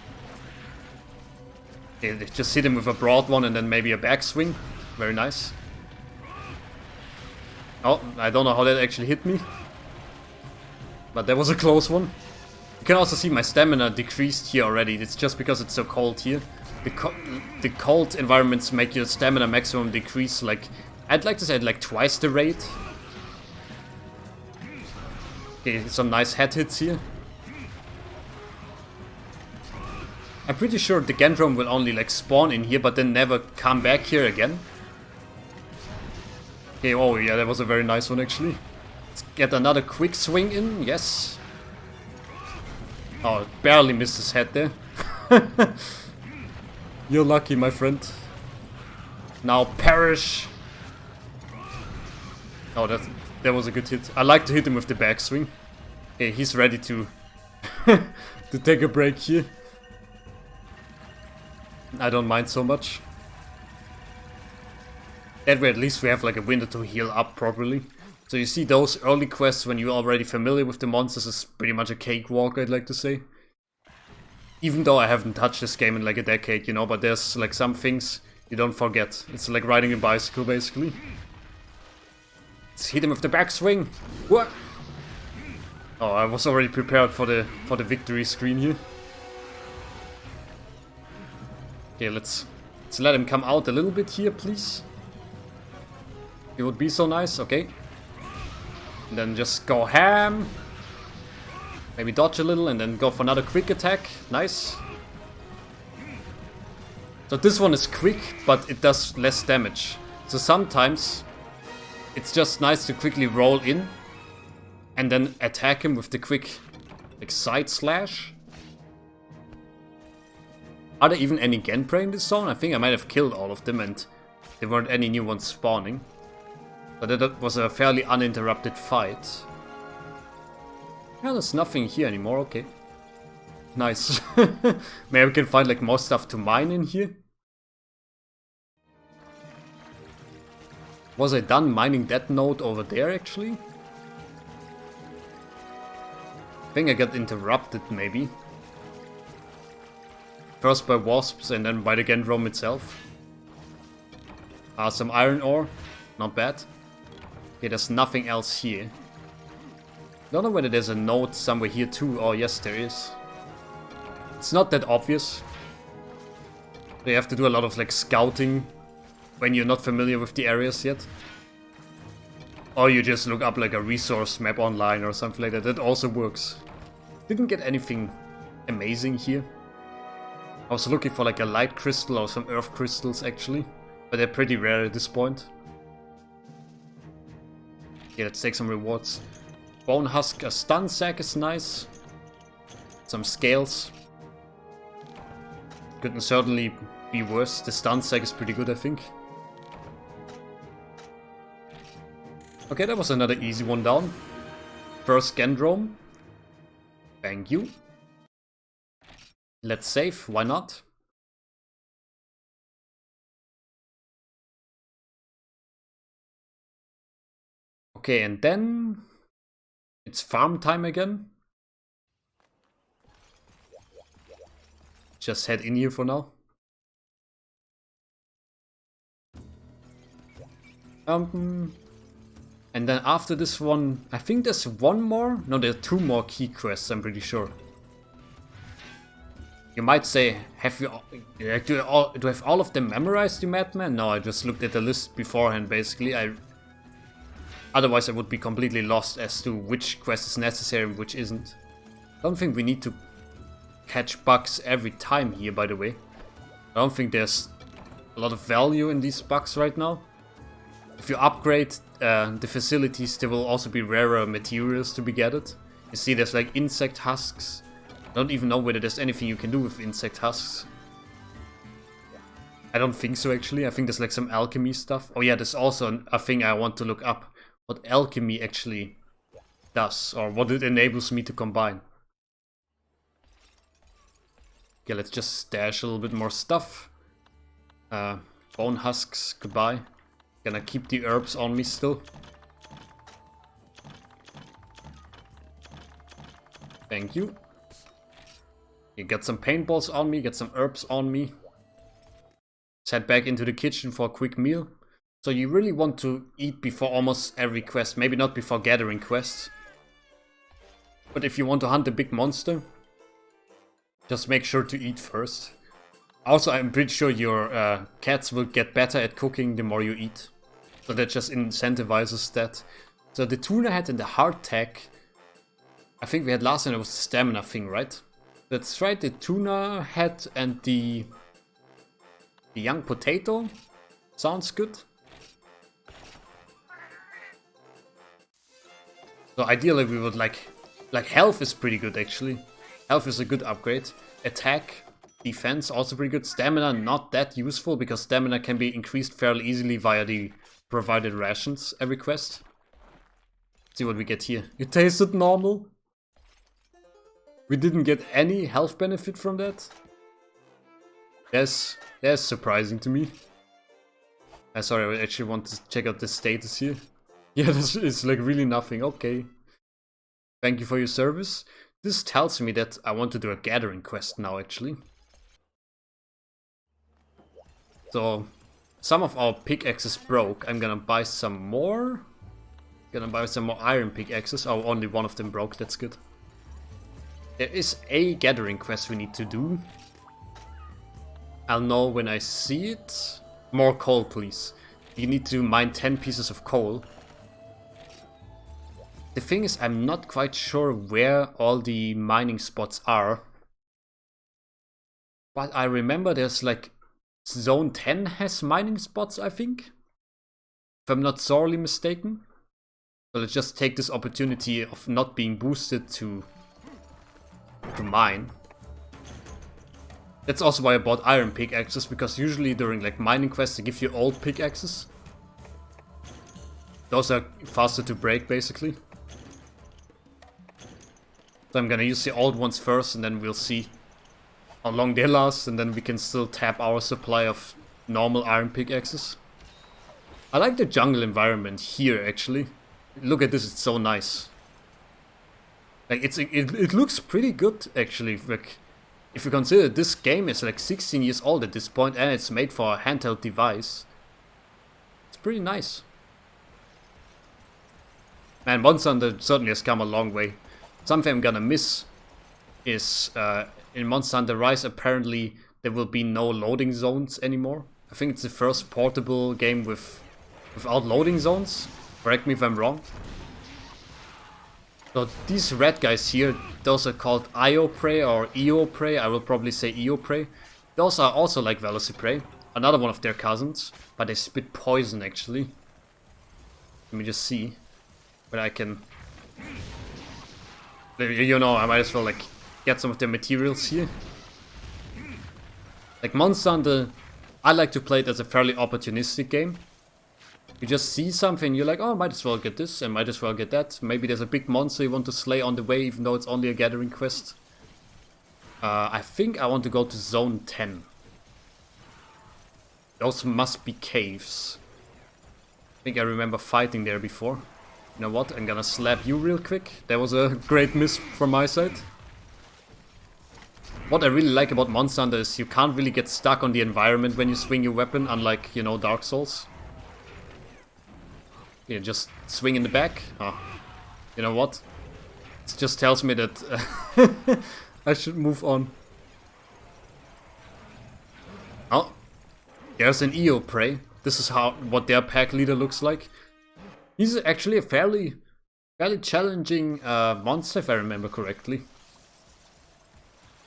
Okay, just hit him with a broad one and then maybe a backswing. Very nice. Oh, I don't know how that actually hit me. But that was a close one. You can also see my stamina decreased here already. It's just because it's so cold here. the cold environments make your stamina maximum decrease, like, I'd like to say like twice the rate. Okay, some nice head hits here. I'm pretty sure the Gendrome will only like spawn in here, but then never come back here again. Okay, oh yeah, that was a very nice one actually. Let's get another quick swing in, yes. Oh, barely missed his head there. You're lucky, my friend. Now perish. Oh, that was a good hit. I like to hit him with the backswing. Okay, he's ready to to take a break here. I don't mind so much. That way at least we have like a window to heal up properly. So you see those early quests when you're already familiar with the monsters is pretty much a cakewalk, I'd like to say. Even though I haven't touched this game in like a decade, you know, but there's like some things you don't forget. It's like riding a bicycle basically. Let's hit him with the backswing. What? Oh, I was already prepared for the victory screen here. Okay, let's let him come out a little bit here, please. It would be so nice, okay. And then just go ham. Maybe dodge a little and then go for another quick attack. Nice. So this one is quick, but it does less damage. So sometimes it's just nice to quickly roll in and then attack him with the quick like side slash. Are there even any Genprey in this zone? I think I might have killed all of them and there weren't any new ones spawning. But that was a fairly uninterrupted fight. Yeah, there's nothing here anymore, okay. Nice. Maybe we can find like more stuff to mine in here. Was I done mining that node over there actually? I think I got interrupted maybe. First by wasps and then by the Gendrome itself. Some iron ore, not bad. Okay, there's nothing else here. Don't know whether there's a node somewhere here too. Oh yes, there is. It's not that obvious. So you have to do a lot of like scouting when you're not familiar with the areas yet. Or you just look up like a resource map online or something like that. That also works. Didn't get anything amazing here. I was looking for like a light crystal or some earth crystals actually. But they're pretty rare at this point. Yeah, let's take some rewards. Bone husk, a stun sack is nice. Some scales. Couldn't certainly be worse. The stun sack is pretty good, I think. Okay, that was another easy one down. First Gendrome. Thank you. Let's save, why not? Okay, and then it's farm time again. Just head in here for now. And then after this one, I think there's one more. No, there are two more key quests, I'm pretty sure. You might say, do I have all of them memorized, you madman? No, I just looked at the list beforehand, basically. Otherwise I would be completely lost as to which quest is necessary and which isn't. I don't think we need to catch bugs every time here, by the way. I don't think there's a lot of value in these bugs right now. If you upgrade the facilities, there will also be rarer materials to be gathered. You see there's like insect husks. I don't even know whether there's anything you can do with insect husks. I don't think so actually. I think there's like some alchemy stuff. Oh yeah, there's also a thing I want to look up. What alchemy actually does, or what it enables me to combine. Okay, let's just stash a little bit more stuff. Bone husks, goodbye. Gonna keep the herbs on me still. Thank you. You get some paintballs on me, get some herbs on me. Let's head back into the kitchen for a quick meal. So you really want to eat before almost every quest. Maybe not before gathering quests. But if you want to hunt a big monster, just make sure to eat first. Also, I'm pretty sure your cats will get better at cooking the more you eat. So that just incentivizes that. So the tuna head and the hardtack, I think we had last time it was the stamina thing, right? That's right, the tuna head and the young potato sounds good. So ideally we would like health is pretty good actually. Health is a good upgrade. Attack, defense also pretty good. Stamina not that useful because stamina can be increased fairly easily via the provided rations every quest. Let's see what we get here. It tasted normal. We didn't get any health benefit from that. That's surprising to me. Sorry, I actually want to check out the status here. Yeah, this is like really nothing. Okay. Thank you for your service. This tells me that I want to do a gathering quest now, actually. So, some of our pickaxes broke. I'm gonna buy some more. Gonna buy some more iron pickaxes. Oh, only one of them broke. That's good. There is a gathering quest we need to do. I'll know when I see it. More coal, please. You need to mine 10 pieces of coal. The thing is, I'm not quite sure where all the mining spots are. But I remember there's like... Zone 10 has mining spots, I think. If I'm not sorely mistaken. So let's just take this opportunity of not being boosted to mine. That's also why I bought iron pickaxes, because usually during like mining quests they give you old pickaxes. Those are faster to break basically. So I'm gonna use the old ones first and then we'll see how long they last, and then we can still tap our supply of normal iron pickaxes. I like the jungle environment here actually. Look at this, it's so nice. Like it looks pretty good actually. Like, if you consider this game is like 16 years old at this point and it's made for a handheld device, it's pretty nice. Man, Monsutā Hantā certainly has come a long way. Something I'm gonna miss is in Monsutā Hantā Rise apparently there will be no loading zones anymore. I think it's the first portable game without loading zones. Correct me if I'm wrong. So these red guys here, those are called IO prey or EO prey. I will probably say EO prey. Those are also like Velocidrome, another one of their cousins, but they spit poison actually. Let me just see whether I can... You know, I might as well like get some of their materials here. Like Monsutā Hantā, I like to play it as a fairly opportunistic game. You just see something, you're like, oh, might as well get this and might as well get that. Maybe there's a big monster you want to slay on the way, even though it's only a gathering quest. I think I want to go to Zone 10. Those must be caves. I think I remember fighting there before. You know what, I'm gonna slap you real quick. That was a great miss from my side. What I really like about Monsutā Hantā is you can't really get stuck on the environment when you swing your weapon, unlike, you know, Dark Souls. Yeah, just swing in the back. Oh, you know what? It just tells me that I should move on. Oh, there's an EO prey. This is what their pack leader looks like. He's actually a fairly challenging monster, if I remember correctly.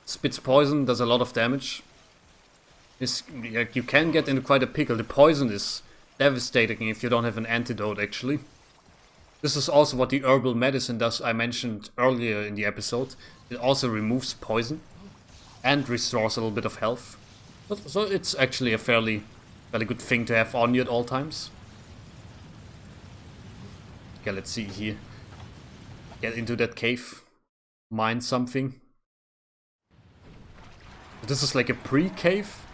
Spits poison, does a lot of damage. You can get into quite a pickle. The poison is devastating if you don't have an antidote, actually. This is also what the herbal medicine does, I mentioned earlier in the episode. It also removes poison and restores a little bit of health. So it's actually a fairly good thing to have on you at all times. Okay, let's see here. Get into that cave. Mine something. This is like a pre-cave.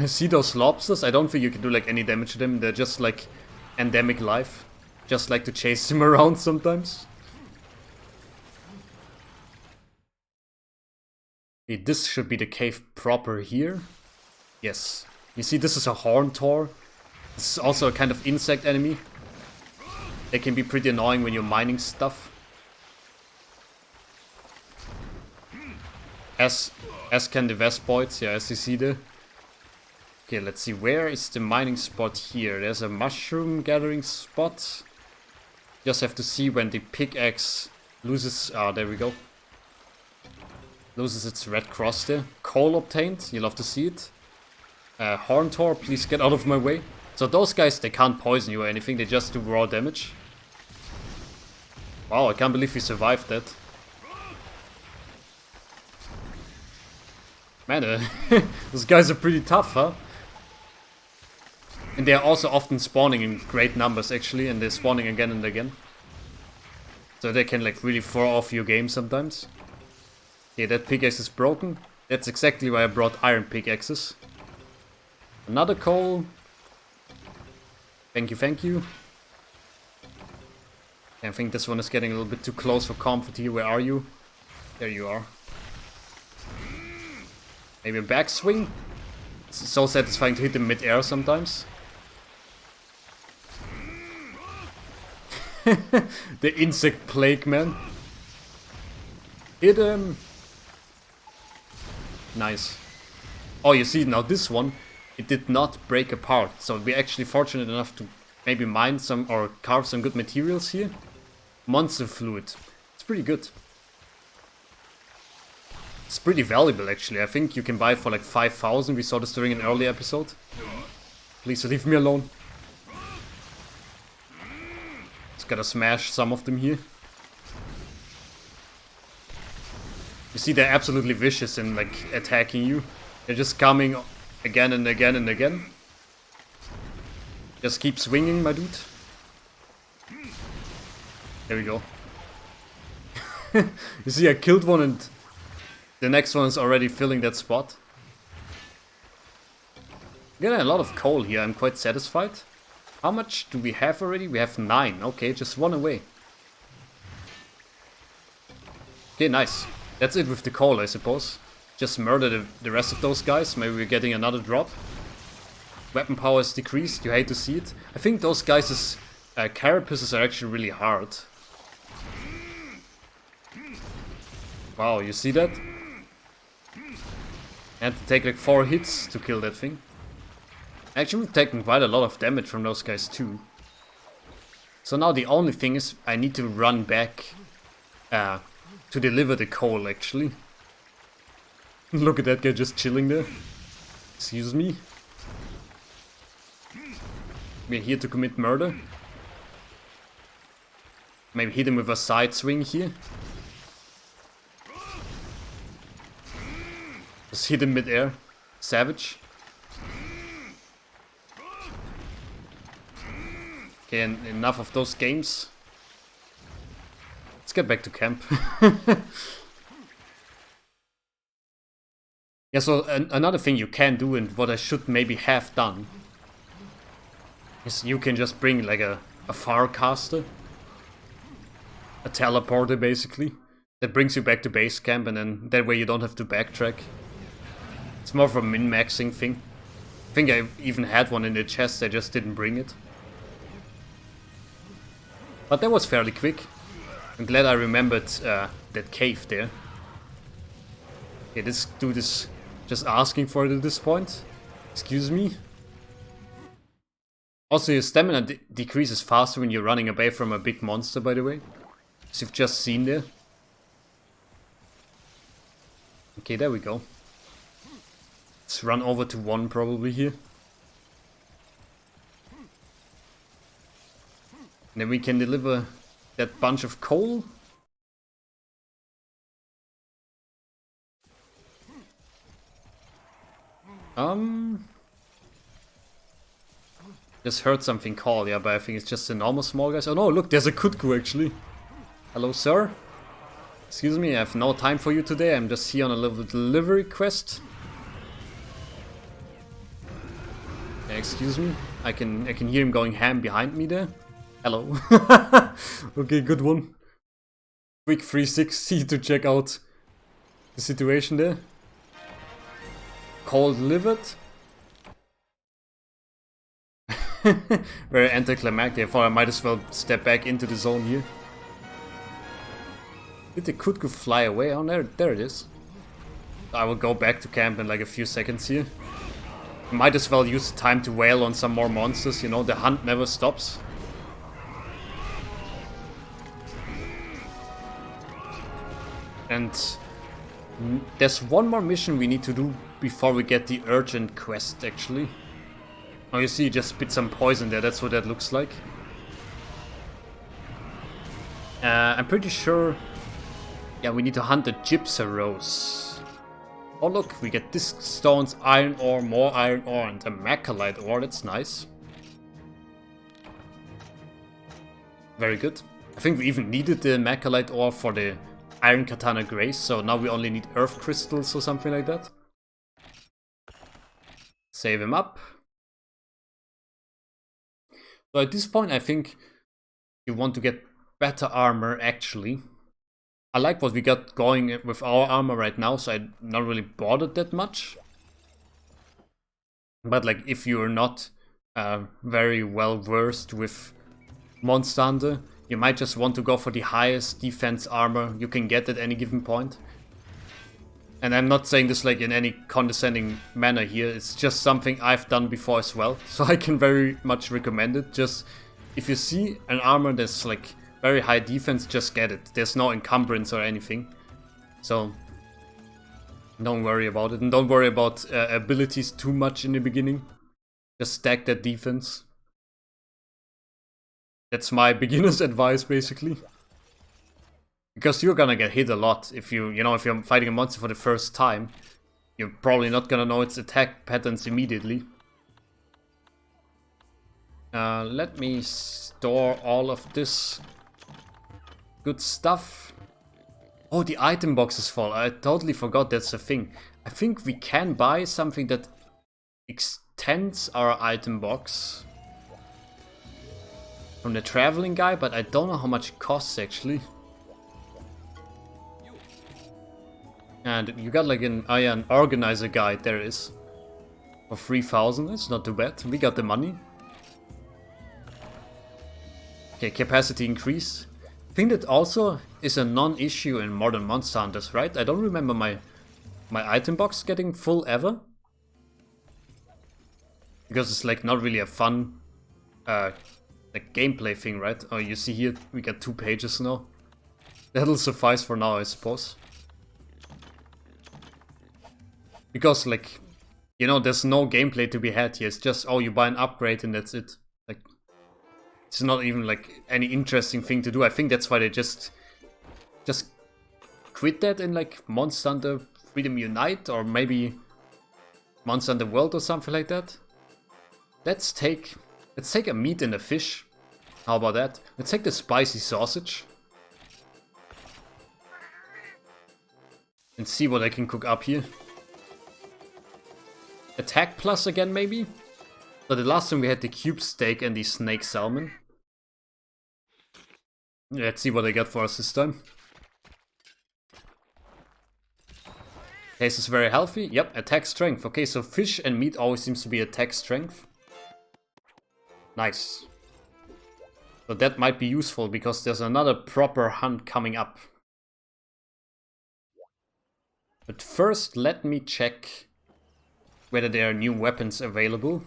See those lobsters? I don't think you can do like any damage to them. They're just like endemic life. Just like to chase them around sometimes. Okay, this should be the cave proper here. Yes. You see, this is a horn tor. This is also a kind of insect enemy. They can be pretty annoying when you're mining stuff. As As can the Vespoids, yeah, as you see there. Okay, let's see, where is the mining spot here? There's a mushroom gathering spot. Just have to see when the pickaxe loses... Ah, there we go. Loses its red cross there. Coal obtained, you'll have to see it. Horntor, please get out of my way. So those guys, they can't poison you or anything, they just do raw damage. Wow, I can't believe we survived that. Man, those guys are pretty tough, huh? And they are also often spawning in great numbers, actually, and they're spawning again and again. So they can, like, really throw off your game sometimes. Okay, that pickaxe is broken. That's exactly why I brought iron pickaxes. Another coal. Thank you, thank you. I think this one is getting a little bit too close for comfort here. Where are you? There you are. Maybe a backswing? It's so satisfying to hit them mid-air sometimes. The insect plague, man. Hit him. Nice. Oh, you see, now this one, it did not break apart. So we're actually fortunate enough to maybe mine some or carve some good materials here. Monster fluid. It's pretty good. It's pretty valuable, actually. I think you can buy it for like 5,000. We saw this during an early episode. Please leave me alone. Just gotta smash some of them here. You see, they're absolutely vicious in like attacking you. They're just coming again and again and again. Just keep swinging, my dude. There we go. You see, I killed one and the next one is already filling that spot. Getting a lot of coal here, I'm quite satisfied. How much do we have already? We have 9. Okay, just 1 away. Okay, nice. That's it with the coal, I suppose. Just murder the rest of those guys. Maybe we're getting another drop. Weapon power is decreased. You hate to see it. I think those guys' carapaces are actually really hard. Wow, you see that? I had to take like 4 hits to kill that thing. Actually, we've taken quite a lot of damage from those guys too. So now the only thing is I need to run back to deliver the coal, actually. Look at that guy just chilling there. Excuse me. We're here to commit murder. Maybe hit him with a side swing here. Just hit him mid-air. Savage. Okay, and enough of those games. Let's get back to camp. Yeah, so another thing you can do, and what I should maybe have done, is you can just bring like a farcaster. A teleporter, basically. That brings you back to base camp, and then that way you don't have to backtrack. It's more of a min-maxing thing. I think I even had one in the chest, I just didn't bring it. But that was fairly quick. I'm glad I remembered that cave there. Okay, this dude is just asking for it at this point. Excuse me. Also, your stamina decreases faster when you're running away from a big monster, by the way. As you've just seen there. Okay, there we go. Let's run over to 1 probably here. And then we can deliver that bunch of coal. Just heard something call, yeah, but I think it's just the normal small guys. Oh no, look, there's a Kut Ku actually. Hello, sir. Excuse me, I have no time for you today. I'm just here on a little delivery quest. Yeah, excuse me. I can hear him going ham behind me there. Hello. Okay, good one. Quick 360 to check out the situation there. Call delivered. Very anticlimactic. I thought I might as well step back into the zone here. Did the Kut Ku fly away? Oh, there it is. I will go back to camp in like a few seconds here. Might as well use the time to wail on some more monsters, you know, the hunt never stops. And there's one more mission we need to do before we get the urgent quest, actually. Oh, you see, just spit some poison there, that's what that looks like. I'm pretty sure... Yeah, we need to hunt the Gypceros. Oh look, we get disc stones, iron ore, more iron ore, and a macrolite ore, that's nice. Very good. I think we even needed the macrolite ore for the iron katana grace, so now we only need earth crystals or something like that. Save him up. So at this point I think you want to get better armor actually. I like what we got going with our armor right now, so I'm not really bothered that much. But like if you're not very well versed with Monsutā Hantā, you might just want to go for the highest defense armor you can get at any given point. And I'm not saying this like in any condescending manner here, it's just something I've done before as well. So I can very much recommend it. Just if you see an armor that's like very high defense, just get it. There's no encumbrance or anything. So don't worry about it. And don't worry about abilities too much in the beginning. Just stack that defense. That's my beginner's advice, basically. Because you're gonna get hit a lot if you know, if you're fighting a monster for the first time. You're probably not gonna know its attack patterns immediately. Let me store all of this good stuff. Oh, the item box is full. I totally forgot that's a thing. I think we can buy something that extends our item box from the traveling guy, but I don't know how much it costs actually. And you got like an organizer guide, there is. For 3,000, it's not too bad. We got the money. Okay, capacity increase. I think that also is a non-issue in modern Monster Hunters, right? I don't remember my item box getting full ever. Because it's like not really a fun like gameplay thing, right? Oh, you see here, we got 2 pages now. That'll suffice for now, I suppose. Because like, you know, there's no gameplay to be had here. It's just, oh, you buy an upgrade and that's it. Like, it's not even like any interesting thing to do. I think that's why they just quit that in like Monster Hunter Freedom Unite or maybe Monster Hunter World or something like that. Let's take a meat and a fish. How about that? Let's take the spicy sausage. And see what I can cook up here. Attack plus again, maybe? So the last time we had the cube steak and the snake salmon. Let's see what I got for us this time. Taste is very healthy. Yep, attack strength. Okay, so fish and meat always seems to be attack strength. Nice. So that might be useful because there's another proper hunt coming up. But first, let me check whether there are new weapons available.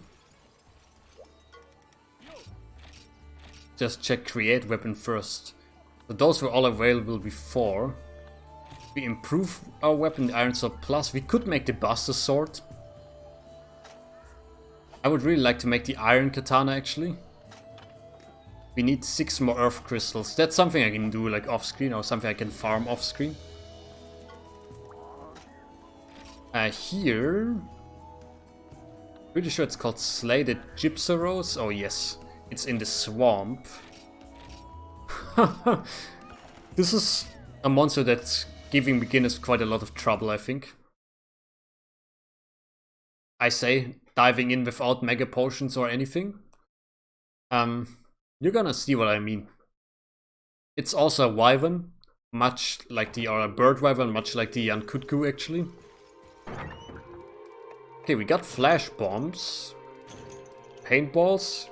Just check create weapon first. So those were all available before. We improve our weapon, the Iron Sword Plus. We could make the Buster Sword. I would really like to make the Iron Katana actually. We need 6 more Earth Crystals. That's something I can do like off screen or something I can farm off screen. Here... Pretty sure it's called Slay the Gypceros. Oh yes, it's in the swamp. This is a monster that's giving beginners quite a lot of trouble, I think. I say, diving in without mega potions or anything. You're gonna see what I mean. It's also a wyvern, much like the, or a bird wyvern, much like the Yian Kut Ku actually. Okay, we got flash bombs, paintballs,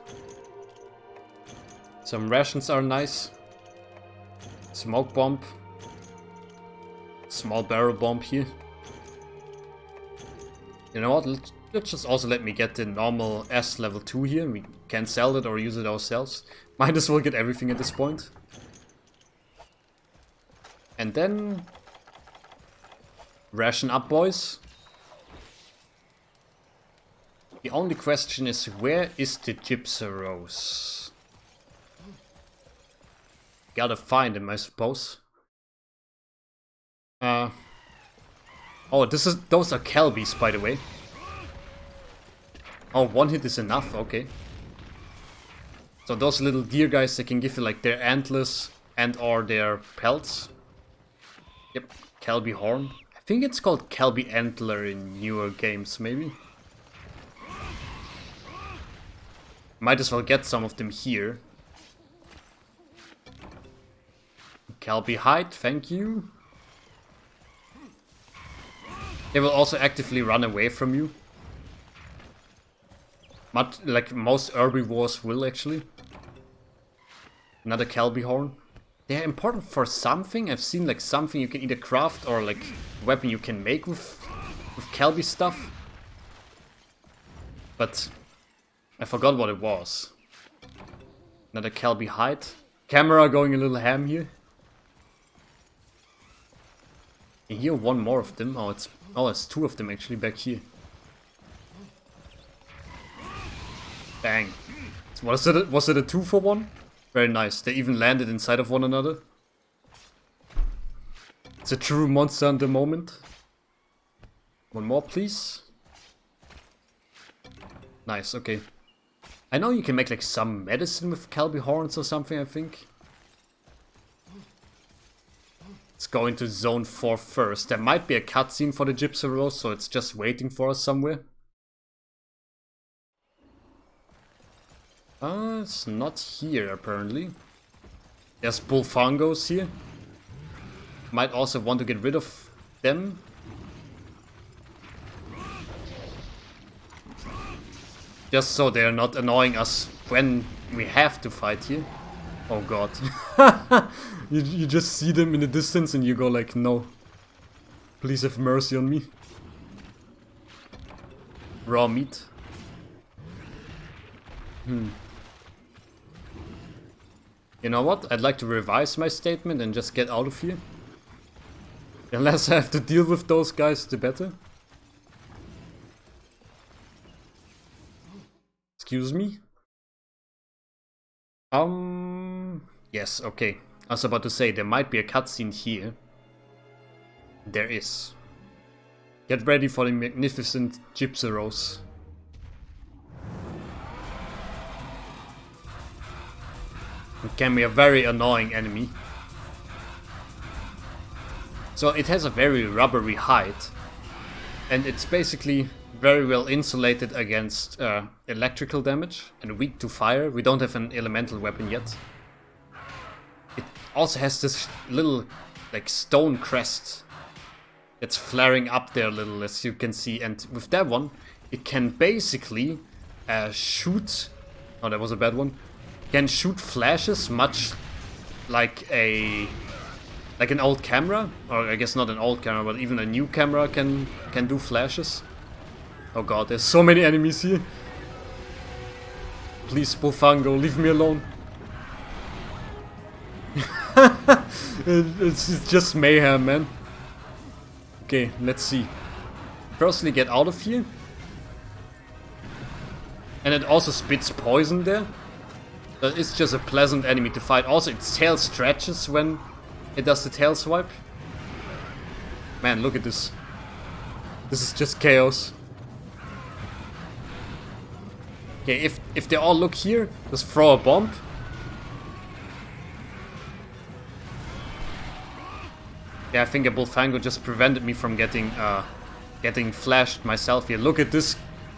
some rations are nice, smoke bomb, small barrel bomb here. You know what, let's just also let me get the normal S level 2 here. We can sell it or use it ourselves. Might as well get everything at this point. And then... ration up, boys. The only question is, where is the Gypceros? Gotta find him, I suppose. Oh, those are Kelbies, by the way. Oh, one hit is enough, okay. So those little deer guys, they can give you like their antlers and or their pelts. Yep, Kelbie horn. I think it's called Kelbie antler in newer games, maybe. Might as well get some of them here. Kelbie hide, thank you. They will also actively run away from you. Much like most herbivores will, actually. Another Kelbie horn. They're important for something. I've seen like something you can either craft or like a weapon you can make with Kelbie stuff. But I forgot what it was. Another Kelbie hide. Camera going a little ham here. I hear one more of them. Oh, it's two of them actually back here. Bang. Was it a 2-for-1? Very nice. They even landed inside of one another. It's a true Monster Hunter moment. One more, please. Nice, okay. I know you can make like some medicine with Kelbie horns or something, I think. Let's go into zone 4 first. There might be a cutscene for the Gypceros, so it's just waiting for us somewhere. It's not here, apparently. There's Bullfangos here. Might also want to get rid of them. Just so they're not annoying us when we have to fight here. Oh god. you just see them in the distance and you go like, no. Please have mercy on me. Raw meat. You know what? I'd like to revise my statement and just get out of here. The less I have to deal with those guys, the better. Excuse me? Yes, okay. I was about to say, there might be a cutscene here. There is. Get ready for the magnificent Gypceros. It can be a very annoying enemy. So it has a very rubbery hide. And it's basically very well insulated against electrical damage and weak to fire. We don't have an elemental weapon yet. It also has this little like stone crest that's flaring up there a little, as you can see. And with that one, it can basically shoot... Oh, that was a bad one. Can shoot flashes much like an old camera, or I guess not an old camera, but even a new camera can do flashes. Oh god, there's so many enemies here. Please, Bullfango, leave me alone. It's just mayhem, man. Okay, let's see. Firstly, get out of here. And it also spits poison there. It's just a pleasant enemy to fight. Also, its tail stretches when it does the tail swipe. Man, look at this. This is just chaos. Okay, if they all look here, just throw a bomb. Yeah, I think a Bullfango just prevented me from getting flashed myself here. Look at this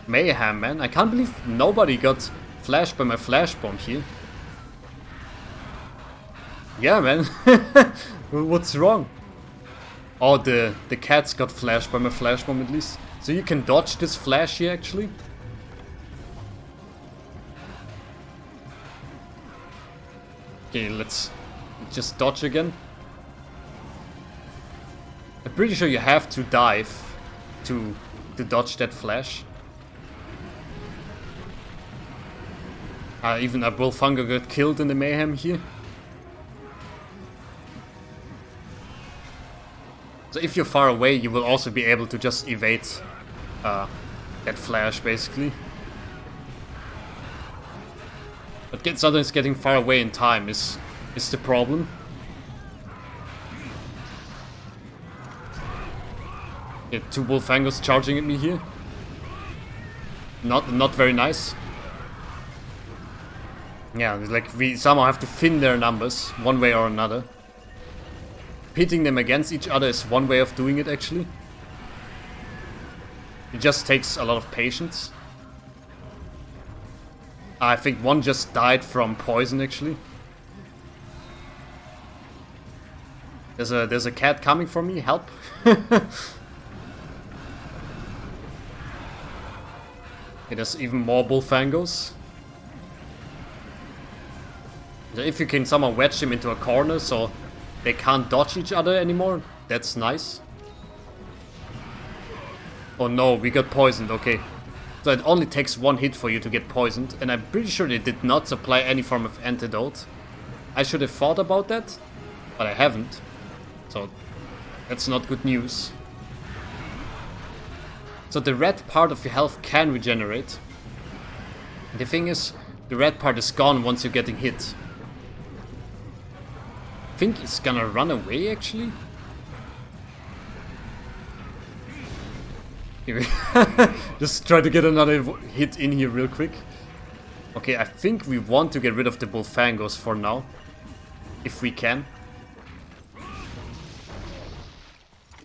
mayhem, man. I can't believe nobody got flashed by my flash bomb here. Yeah, man. What's wrong? Oh, the cats got flashed by my flash bomb at least. So you can dodge this flash here, actually. Okay, let's just dodge again. I'm pretty sure you have to dive to to dodge that flash. Even a Bullfunga got killed in the mayhem here. So if you're far away, you will also be able to just evade that flash, basically. But sometimes getting far away in time is the problem. Yeah, 2 Bullfangos charging at me here. Not very nice. Yeah, like we somehow have to thin their numbers, one way or another. Pitting them against each other is one way of doing it, actually. It just takes a lot of patience. I think one just died from poison, actually. There's a cat coming for me, help. Okay, there's even more Bullfangos. So if you can somehow wedge them into a corner so they can't dodge each other anymore, that's nice. Oh no, we got poisoned, okay. So it only takes 1 hit for you to get poisoned, and I'm pretty sure they did not supply any form of antidote. I should have thought about that, but I haven't. So that's not good news. So the red part of your health can regenerate. The thing is, the red part is gone once you're getting hit. I think it's gonna run away, actually. Just try to get another hit in here real quick. Okay, I think we want to get rid of the Bullfangos for now. If we can.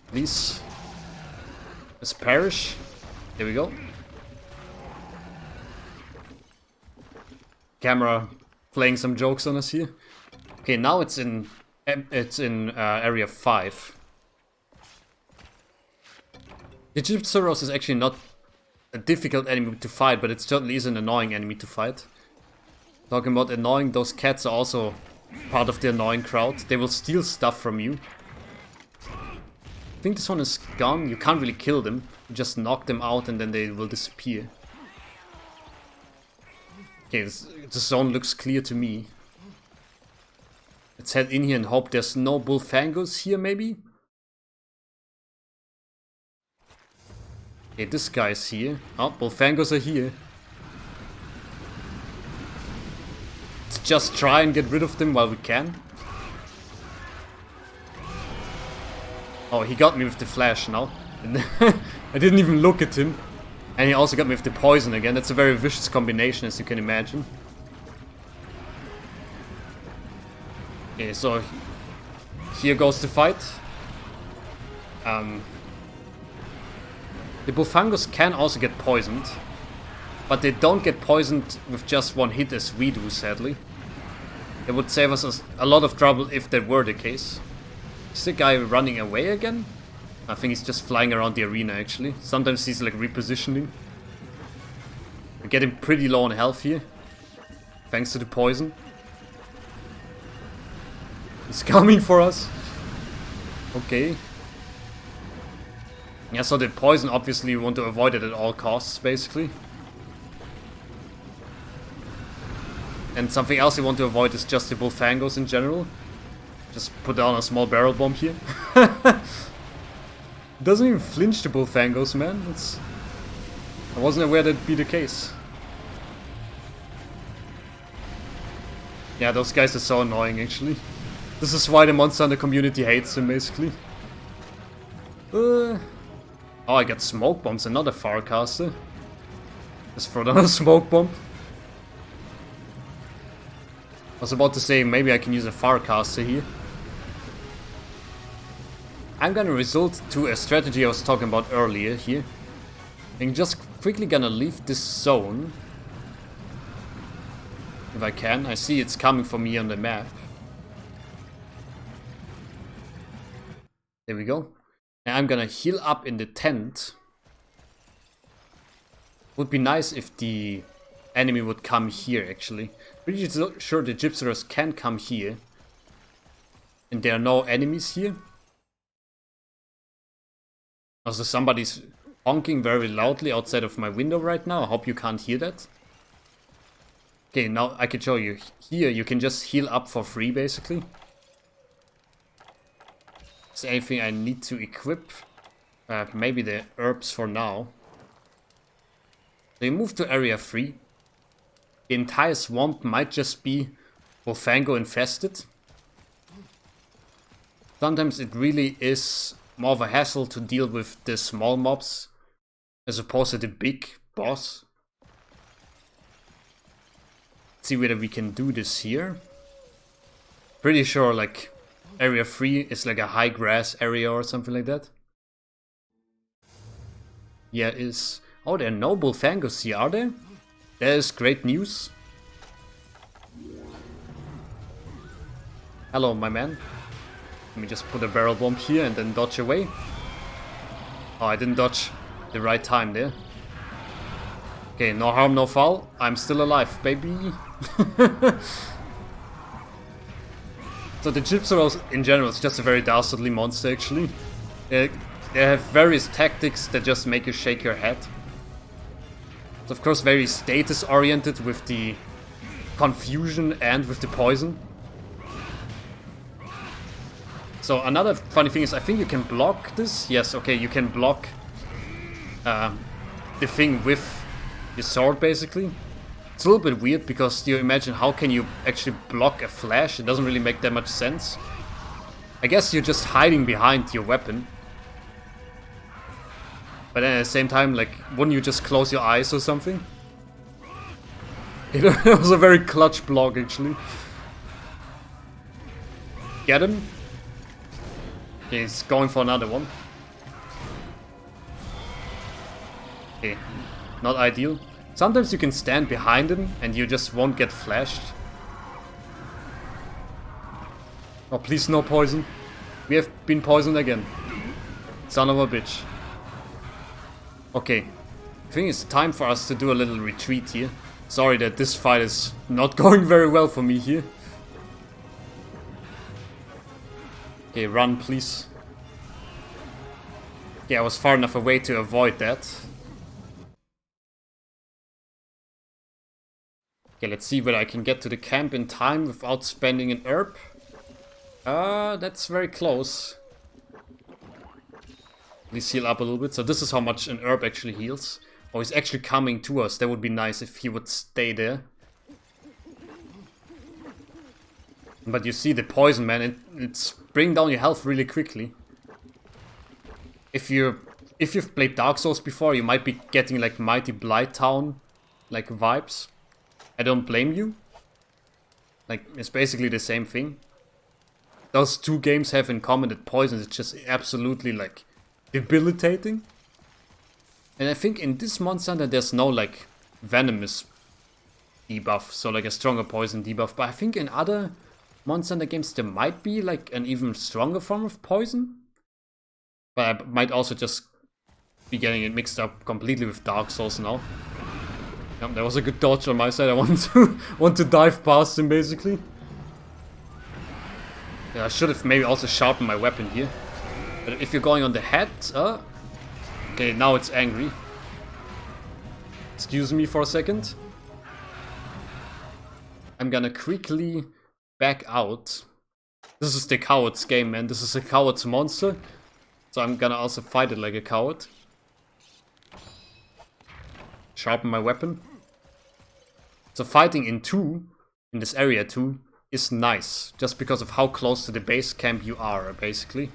Please. Let's perish. There we go. Camera playing some jokes on us here. Okay, now it's in area 5. The Gypceros is actually not a difficult enemy to fight, but it certainly is an annoying enemy to fight. Talking about annoying, those cats are also part of the annoying crowd. They will steal stuff from you. I think this one is gone. You can't really kill them. You just knock them out and then they will disappear. Okay, the zone looks clear to me. Let's head in here and hope there's no Bullfangos here, maybe? Okay, this guy's here. Oh, Bullfangos are here. Let's just try and get rid of them while we can. Oh, he got me with the flash now. I didn't even look at him. And he also got me with the poison again. That's a very vicious combination, as you can imagine. Okay, so here goes the fight. The Bullfangos can also get poisoned, but they don't get poisoned with just 1 hit as we do, sadly. It would save us a lot of trouble if that were the case. Is the guy running away again? I think he's just flying around the arena, actually. Sometimes he's like repositioning. We're getting pretty low on health here, thanks to the poison. He's coming for us. Okay. Yeah, so the poison, obviously, we want to avoid it at all costs, basically. And something else you want to avoid is just the Bullfangos in general. Just put down a small barrel bomb here. Doesn't even flinch, the Bullfangos, man. I wasn't aware that'd be the case. Yeah, those guys are so annoying, actually. This is why the Monster Hunter community hates him, basically. Oh, I got smoke bombs, another Farcaster. Just throw down a smoke bomb. I was about to say, maybe I can use a Farcaster here. I'm gonna resort to a strategy I was talking about earlier here. I'm just quickly gonna leave this zone. If I can. I see it's coming for me on the map. There we go. And I'm gonna heal up in the tent. Would be nice if the enemy would come here, actually. Pretty sure the Gypceros can come here. And there are no enemies here. Also, somebody's honking very loudly outside of my window right now. I hope you can't hear that. Okay, now I can show you. Here, you can just heal up for free, basically. Is there anything I need to equip? Maybe the herbs for now. So you move to area 3. The entire swamp might just be Bofango infested. Sometimes it really is more of a hassle to deal with the small mobs as opposed to the big boss. Let's see whether we can do this here. Pretty sure like area 3 is like a high grass area or something like that. Yeah, it is. Oh, there are no Bofangos here, are there? That is great news. Hello, my man. Let me just put a barrel bomb here and then dodge away. Oh, I didn't dodge the right time there. Okay, no harm, no foul. I'm still alive, baby. So the Gypceros in general is just a very dastardly monster, actually. They have various tactics that just make you shake your head. It's of course very status oriented with the confusion and with the poison. So another funny thing is I think you can block this. Yes, okay, you can block the thing with your sword basically. It's a little bit weird because you imagine how can you actually block a flash? It doesn't really make that much sense. I guess you're just hiding behind your weapon. But then at the same time, like, wouldn't you just close your eyes or something? It was a very clutch block, actually. Get him. Okay, he's going for another one. Okay, not ideal. Sometimes you can stand behind him and you just won't get flashed. Oh, please no poison. We have been poisoned again. Son of a bitch. Okay, I think it's time for us to do a little retreat here. Sorry that this fight is not going very well for me here. Okay, run please. Yeah, I was far enough away to avoid that. Okay, let's see whether I can get to the camp in time without spending an herb. That's very close. Please heal up a little bit. So this is how much an herb actually heals. Oh, he's actually coming to us. That would be nice if he would stay there. But you see the poison, man, it's bringing down your health really quickly. If you've played Dark Souls before, you might be getting like Mighty Blighttown like vibes. I don't blame you. Like, it's basically the same thing. Those two games have in common that poison is just absolutely like debilitating. And I think in this Monsutā Hantā there's no like venomous debuff, so like a stronger poison debuff. But I think in other Monsutā Hantā games there might be like an even stronger form of poison. But I might also just be getting it mixed up completely with Dark Souls now. Yep, that was a good dodge on my side. I want to dive past him basically. Yeah, I should have maybe also sharpened my weapon here. But if you're going on the head, okay, now it's angry. Excuse me for a second. I'm gonna quickly back out. This is the coward's game, man. This is a coward's monster. So I'm gonna also fight it like a coward. Sharpen my weapon. So fighting in this area 2, is nice. Just because of how close to the base camp you are, basically.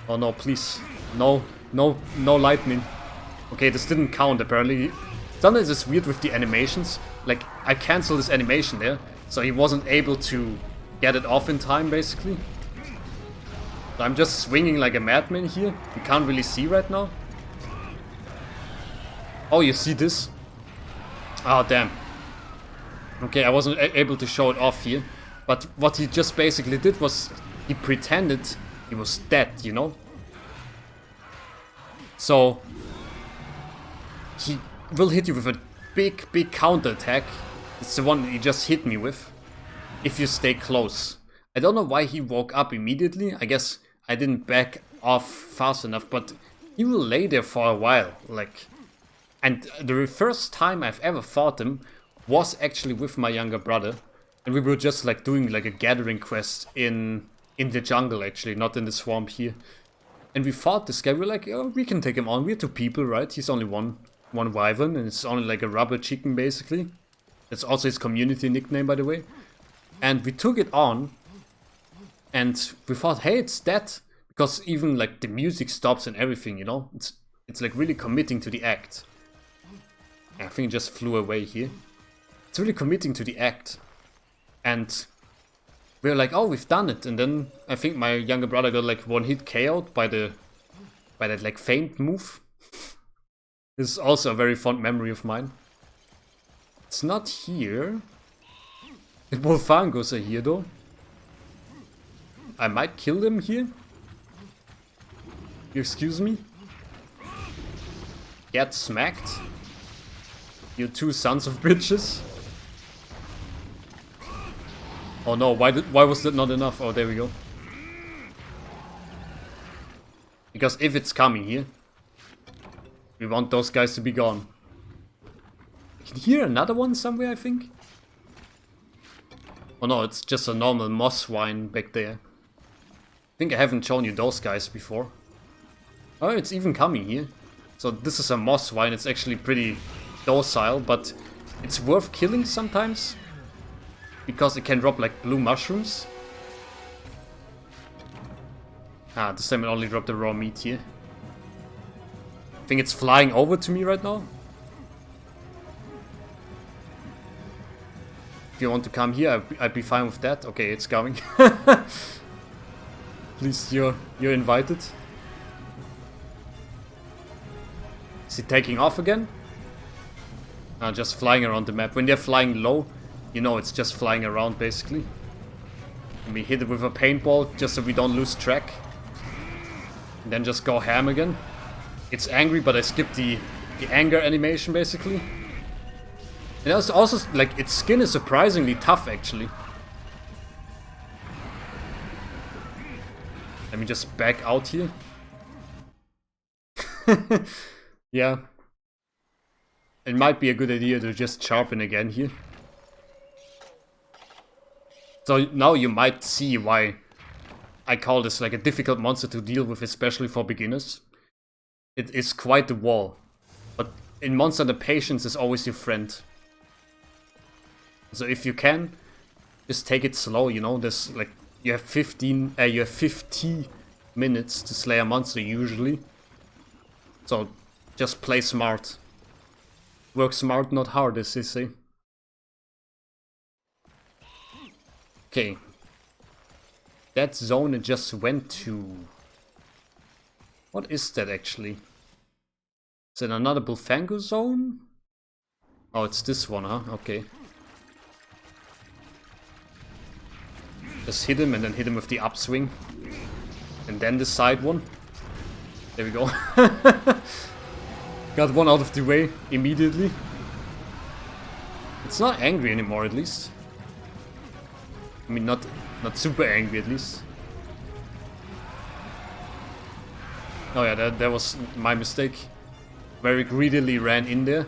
Oh no, please. No lightning. Okay, this didn't count apparently. Sometimes it's weird with the animations. Like, I cancelled this animation there, so he wasn't able to get it off in time, basically. So I'm just swinging like a madman here. You can't really see right now. Oh, you see this? Oh, damn. Okay, I wasn't able to show it off here. But what he just basically did was he pretended he was dead, you know? So he will hit you with a big counter attack. It's the one he just hit me with. If you stay close. I don't know why he woke up immediately. I guess I didn't back off fast enough, but he will lay there for a while, like. And the first time I've ever fought him was actually with my younger brother, and we were just like doing like a gathering quest in the jungle, actually, not in the swamp here. And we fought this guy. We're like, oh, we can take him on. We're two people, right? He's only one wyvern, and it's only like a rubber chicken, basically. That's also his community nickname, by the way. And we took it on, and we thought, hey, it's dead, because even like the music stops and everything, you know. It's like really committing to the act. I think it just flew away here. It's really committing to the act, and we're like, oh, we've done it. And then I think my younger brother got like one hit KO'd by that like feint move. This is also a very fond memory of mine. It's not here. The Bolfangos are here though. I might kill them here. You excuse me? Get smacked. You two sons of bitches. Oh no, why was that not enough? Oh, there we go. Because if it's coming here, we want those guys to be gone. I can hear another one somewhere, I think. Oh no, it's just a normal moss swine back there. I think I haven't shown you those guys before. Oh, it's even coming here. So this is a moss swine. It's actually pretty docile, but it's worth killing sometimes, because it can drop like blue mushrooms. Ah, this time it only dropped the raw meat here. I think it's flying over to me right now. If you want to come here, I'd be fine with that. Okay, it's coming. Please, you're invited. Is he taking off again? Just flying around the map. When they're flying low, you know it's just flying around basically. And we hit it with a paintball just so we don't lose track. And then just go ham again. It's angry, but I skipped the anger animation basically. And also like its skin is surprisingly tough actually. Let me just back out here. Yeah. It might be a good idea to just sharpen again here. So now you might see why I call this like a difficult monster to deal with, especially for beginners. It is quite the wall. But in Monster the patience is always your friend. So if you can, just take it slow, you know. There's like you have 50 minutes to slay a monster usually. So just play smart. Work smart, not hard, as they say. Okay. That zone it just went to... What is that actually? Is it another Bullfango zone? Oh, it's this one, huh? Okay. Just hit him and then hit him with the upswing. And then the side one. There we go. Got one out of the way immediately. It's not angry anymore, at least. I mean, not super angry, at least. Oh yeah, that was my mistake. Very greedily ran in there.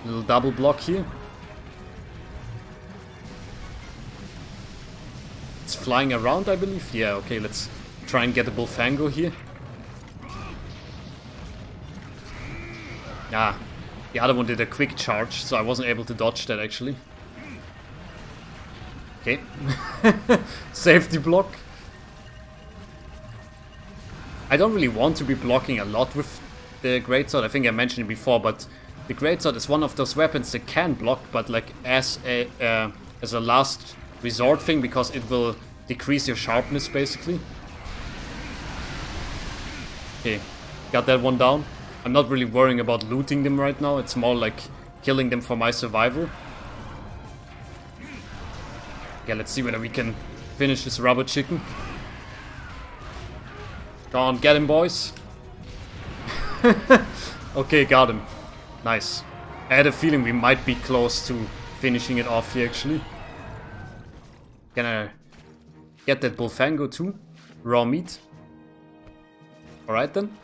Little double block here. It's flying around, I believe. Yeah, okay, let's try and get the Bullfango here. Ah, the other one did a quick charge, so I wasn't able to dodge that actually. Okay. Safety block. I don't really want to be blocking a lot with the greatsword. I think I mentioned it before, but the greatsword is one of those weapons that can block, but like as a last resort thing, because it will decrease your sharpness basically. Okay, got that one down. I'm not really worrying about looting them right now. It's more like killing them for my survival. Okay, let's see whether we can finish this rubber chicken. Go on, get him, boys. Okay, got him. Nice. I had a feeling we might be close to finishing it off here, actually. Gonna get that Bullfango too. Raw meat. Alright then.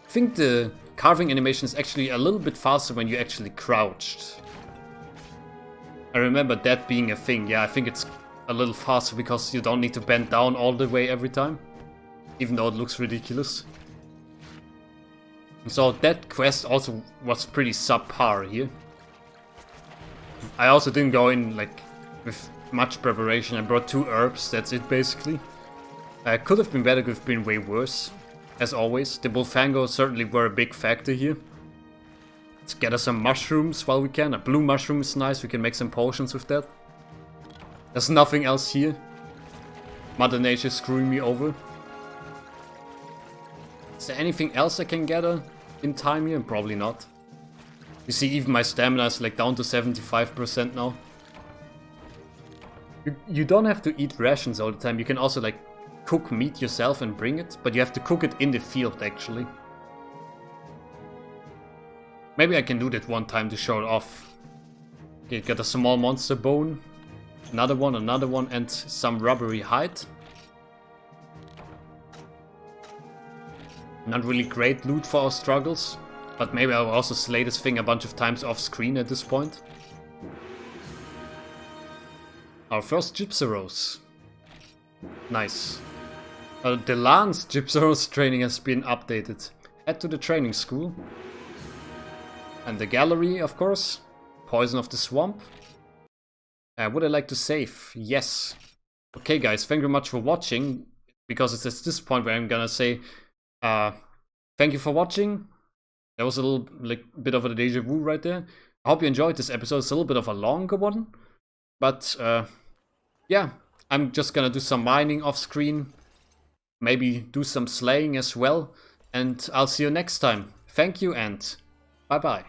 I think the carving animation is actually a little bit faster when you actually crouched. I remember that being a thing. Yeah, I think it's a little faster because you don't need to bend down all the way every time. Even though it looks ridiculous. So that quest also was pretty subpar here. I also didn't go in like with much preparation. I brought 2 herbs, that's it basically. Could have been better, could have been way worse. As always, the Bullfango certainly were a big factor here. Let's gather some mushrooms while we can. A blue mushroom is nice, we can make some potions with that. There's nothing else here. Mother Nature screwing me over. Is there anything else I can gather in time here? Probably not. You see, even my stamina is like down to 75% now. You don't have to eat rations all the time. You can also like cook meat yourself and bring it, but you have to cook it in the field actually. Maybe I can do that one time to show it off. Okay, got a small monster bone. Another one, and some rubbery hide. Not really great loot for our struggles, but maybe I'll also slay this thing a bunch of times off screen at this point. Our first Gypceros. Nice. The Lance Gypceros training has been updated. Head to the training school. And the gallery, of course. Poison of the swamp. Would I like to save? Yes. Okay guys, thank you very much for watching. Because it's at this point where I'm gonna say thank you for watching. That was a little bit of a deja vu right there. I hope you enjoyed this episode. It's a little bit of a longer one. But yeah, I'm just gonna do some mining off screen. Maybe do some slaying as well. And I'll see you next time. Thank you and bye bye.